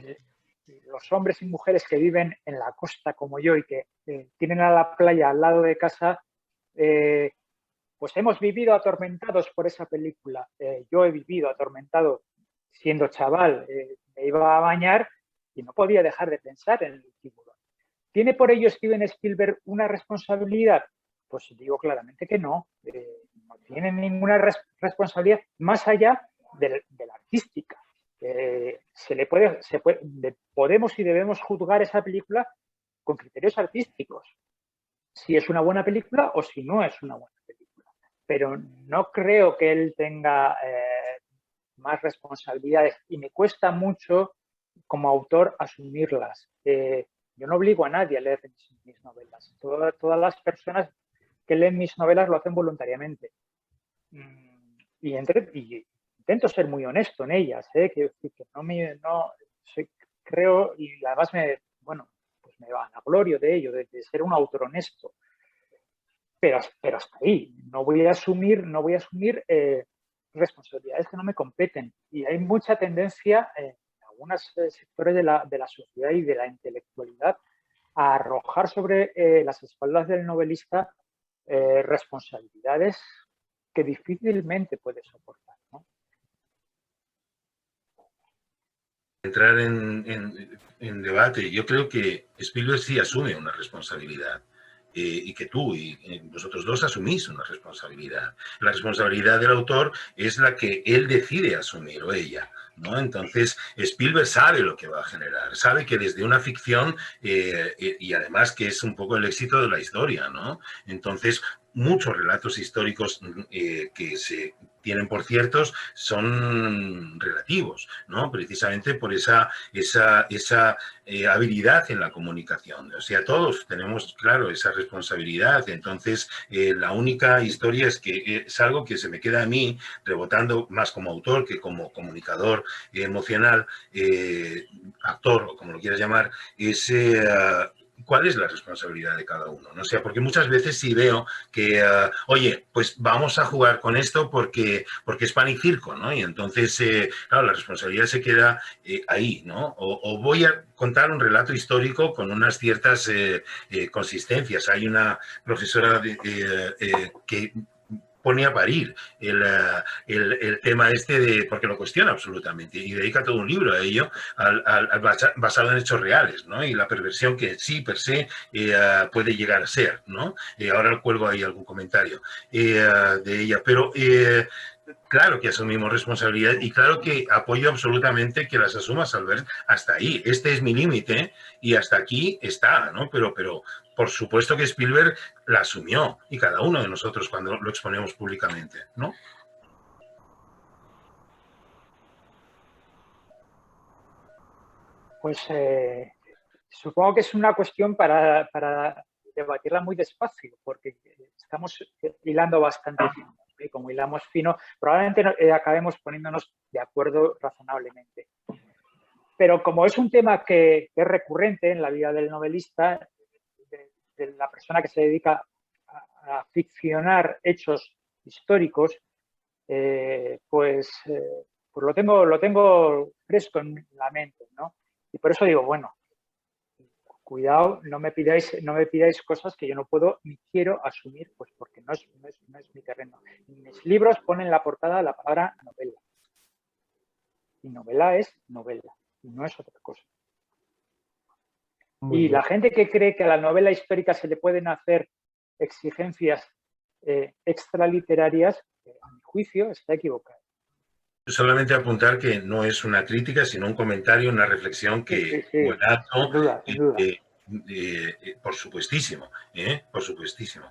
los hombres y mujeres que viven en la costa como yo y que tienen a la playa al lado de casa, pues hemos vivido atormentados por esa película. Yo he vivido atormentado siendo chaval, me iba a bañar y no podía dejar de pensar en el tiburón. ¿Tiene por ello Steven Spielberg una responsabilidad? Pues digo claramente que no. No tiene ninguna responsabilidad más allá de la artística. Podemos y debemos juzgar esa película con criterios artísticos. Si es una buena película o si no es una buena película. Pero no creo que él tenga más responsabilidades y me cuesta mucho como autor asumirlas. Yo no obligo a nadie a leer mis novelas. Todas las personas que leen mis novelas lo hacen voluntariamente. Y intento ser muy honesto en ellas. Quiero decir que creo, y además me vanaglorio de ello, de ser un autor honesto. Pero hasta ahí. No voy a asumir responsabilidades que no me competen. Y hay mucha tendencia en algunos sectores de la sociedad y de la intelectualidad a arrojar sobre las espaldas del novelista responsabilidades que difícilmente puede soportar, ¿no? entrar en debate, yo creo que Spielberg sí asume una responsabilidad. Y que tú y vosotros dos asumís una responsabilidad. La responsabilidad del autor es la que él decide asumir, o ella, ¿no? Entonces, Spielberg sabe lo que va a generar, sabe que desde una ficción, y además que es un poco el éxito de la historia, ¿no? Entonces, muchos relatos históricos que se tienen por ciertos son relativos, ¿no? Precisamente por esa habilidad en la comunicación. O sea, todos tenemos, claro, esa responsabilidad. Entonces, la única historia es que es algo que se me queda a mí rebotando más como autor que como comunicador emocional, actor o como lo quieras llamar, es cuál es la responsabilidad de cada uno, ¿no? O sea, porque muchas veces sí veo que, oye, pues vamos a jugar con esto porque es pan y circo, ¿no? Y entonces, claro, la responsabilidad se queda ahí, ¿no? O voy a contar un relato histórico con unas ciertas consistencias. Hay una profesora que pone a parir el tema este porque lo cuestiona absolutamente y dedica todo un libro a ello, basado en hechos reales, ¿no? Y la perversión que sí, per se, puede llegar a ser, ¿no? Ahora cuelgo ahí algún comentario de ella, pero claro que asumimos responsabilidad y claro que apoyo absolutamente que las asumas, Albert, hasta ahí. Este es mi límite y hasta aquí está, ¿no? Pero por supuesto que Spielberg la asumió y cada uno de nosotros cuando lo exponemos públicamente, ¿no? Pues supongo que es una cuestión para debatirla muy despacio, porque estamos hilando bastante fino. Y como hilamos fino, probablemente acabemos poniéndonos de acuerdo razonablemente. Pero como es un tema que es recurrente en la vida del novelista, de la persona que se dedica a ficcionar hechos históricos, pues lo tengo fresco en la mente, ¿no? Y por eso digo, bueno, cuidado, no me pidáis cosas que yo no puedo ni quiero asumir, pues porque no es mi terreno. En mis libros ponen en la portada la palabra novela. Y novela es novela, y no es otra cosa. Muy y bien. la gente que cree que a la novela histórica se le pueden hacer exigencias extraliterarias, a mi juicio, está equivocada. Solamente apuntar que no es una crítica, sino un comentario, una reflexión que Sí, sin duda, sin duda. Por supuestísimo, por supuestísimo.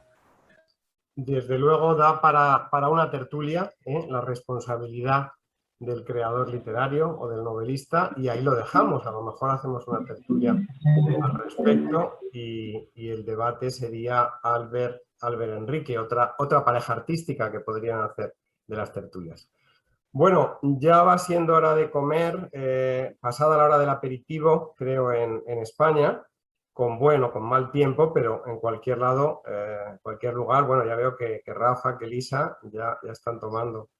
Desde luego da para una tertulia, la responsabilidad del creador literario o del novelista, y ahí lo dejamos. A lo mejor hacemos una tertulia al respecto y el debate sería Albert Enrique, otra pareja artística que podrían hacer de las tertulias. Bueno, ya va siendo hora de comer, pasada la hora del aperitivo, creo, en España, con mal tiempo, pero en cualquier lado, cualquier lugar. Bueno, ya veo que Rafa, que Elisa ya están tomando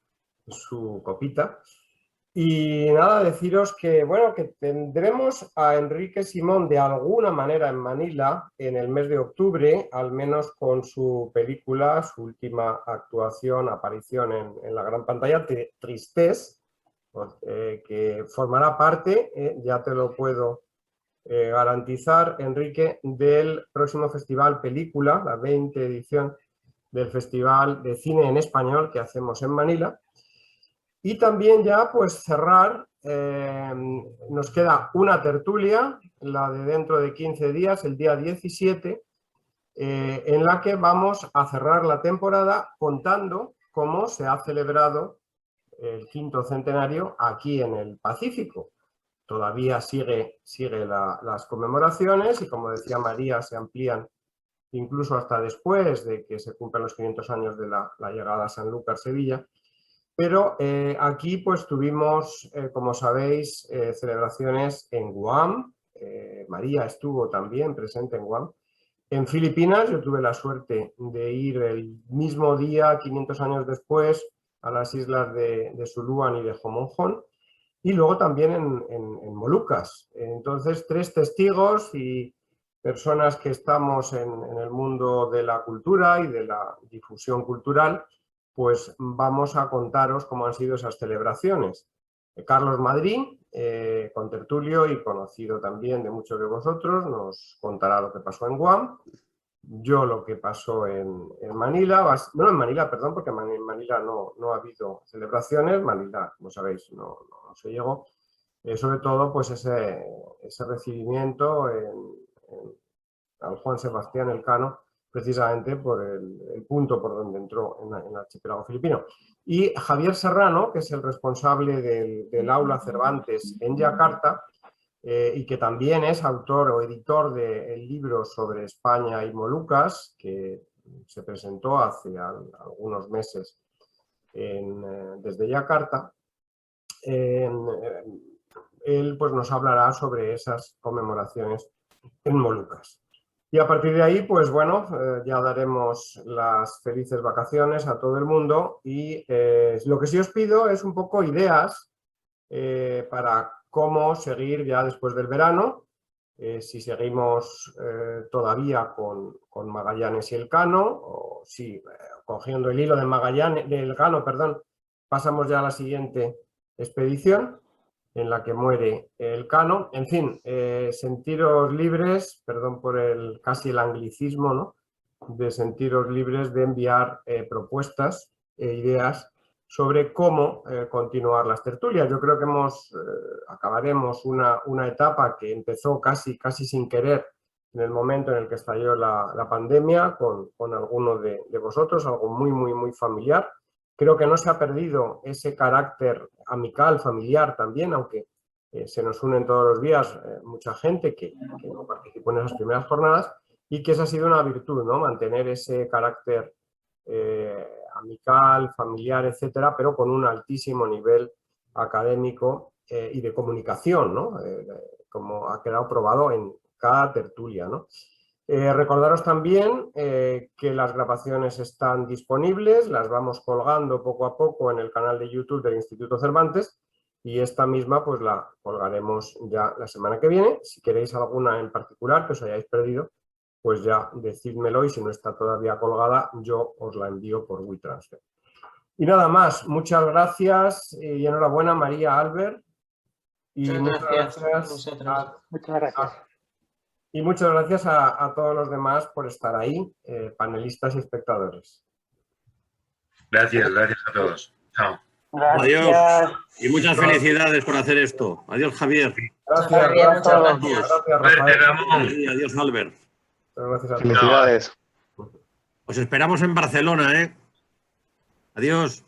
su copita. Y nada, deciros que, bueno, que tendremos a Enrique Simón de alguna manera en Manila en el mes de octubre, al menos con su película, su última aparición en la gran pantalla, Tristesse, pues, que formará parte, ya te lo puedo garantizar, Enrique, del próximo Festival Película, la 20ª edición del Festival de Cine en Español que hacemos en Manila. Y también ya pues cerrar, nos queda una tertulia, la de dentro de 15 días, el día 17, en la que vamos a cerrar la temporada contando cómo se ha celebrado el 5º centenario aquí en el Pacífico. Todavía sigue las conmemoraciones y, como decía María, se amplían incluso hasta después de que se cumplan los 500 años de la llegada a Sanlúcar, Sevilla. Pero aquí pues tuvimos, como sabéis, celebraciones en Guam. María estuvo también presente en Guam. En Filipinas yo tuve la suerte de ir el mismo día, 500 años después, a las islas de Suluan y de Jomonjón. Y luego también en Molucas. Entonces, 3 testigos y personas que estamos en el mundo de la cultura y de la difusión cultural, pues vamos a contaros cómo han sido esas celebraciones. Carlos Madrid, contertulio y conocido también de muchos de vosotros, nos contará lo que pasó en Guam. Yo lo que pasó en Manila, bueno, en Manila, perdón, porque en Manila no ha habido celebraciones, Manila, como sabéis, no se llegó. Sobre todo, pues ese recibimiento al Juan Sebastián Elcano, precisamente por el punto por donde entró en el archipiélago filipino. Y Javier Serrano, que es el responsable del aula Cervantes en Yakarta, y que también es autor o editor del libro sobre España y Molucas, que se presentó hace algunos meses desde Yakarta. Él pues, nos hablará sobre esas conmemoraciones en Molucas. Y a partir de ahí, pues bueno, ya daremos las felices vacaciones a todo el mundo y lo que sí os pido es un poco ideas para cómo seguir ya después del verano, si seguimos todavía con Magallanes y Elcano, o si cogiendo el hilo de Magallanes, de Elcano, perdón, pasamos ya a la siguiente expedición en la que muere Elcano. En fin, sentiros libres, perdón por casi el anglicismo, ¿no?, de sentiros libres de enviar propuestas e ideas sobre cómo continuar las tertulias. Yo creo que acabaremos una etapa que empezó casi sin querer en el momento en el que estalló la pandemia con alguno de vosotros, algo muy familiar. Creo que no se ha perdido ese carácter amical, familiar también, aunque se nos unen todos los días mucha gente que no participó en esas primeras jornadas, y que esa ha sido una virtud, ¿no?, mantener ese carácter amical, familiar, etcétera, pero con un altísimo nivel académico y de comunicación, ¿no?, como ha quedado probado en cada tertulia, ¿no? Recordaros también que las grabaciones están disponibles, las vamos colgando poco a poco en el canal de YouTube del Instituto Cervantes, y esta misma pues la colgaremos ya la semana que viene. Si queréis alguna en particular que os hayáis perdido, pues ya decídmelo, y si no está todavía colgada, yo os la envío por WeTransfer. Y nada más, muchas gracias y enhorabuena María, Albert. Y muchas gracias. Y muchas gracias a todos los demás por estar ahí, panelistas y espectadores. Gracias a todos. Chao. Gracias. Adiós. Y muchas felicidades por hacer esto. Adiós, Javier. Gracias, Rafael. Ramón. Y adiós, Albert. Gracias a todos. Felicidades. Os esperamos en Barcelona, ¿eh? Adiós.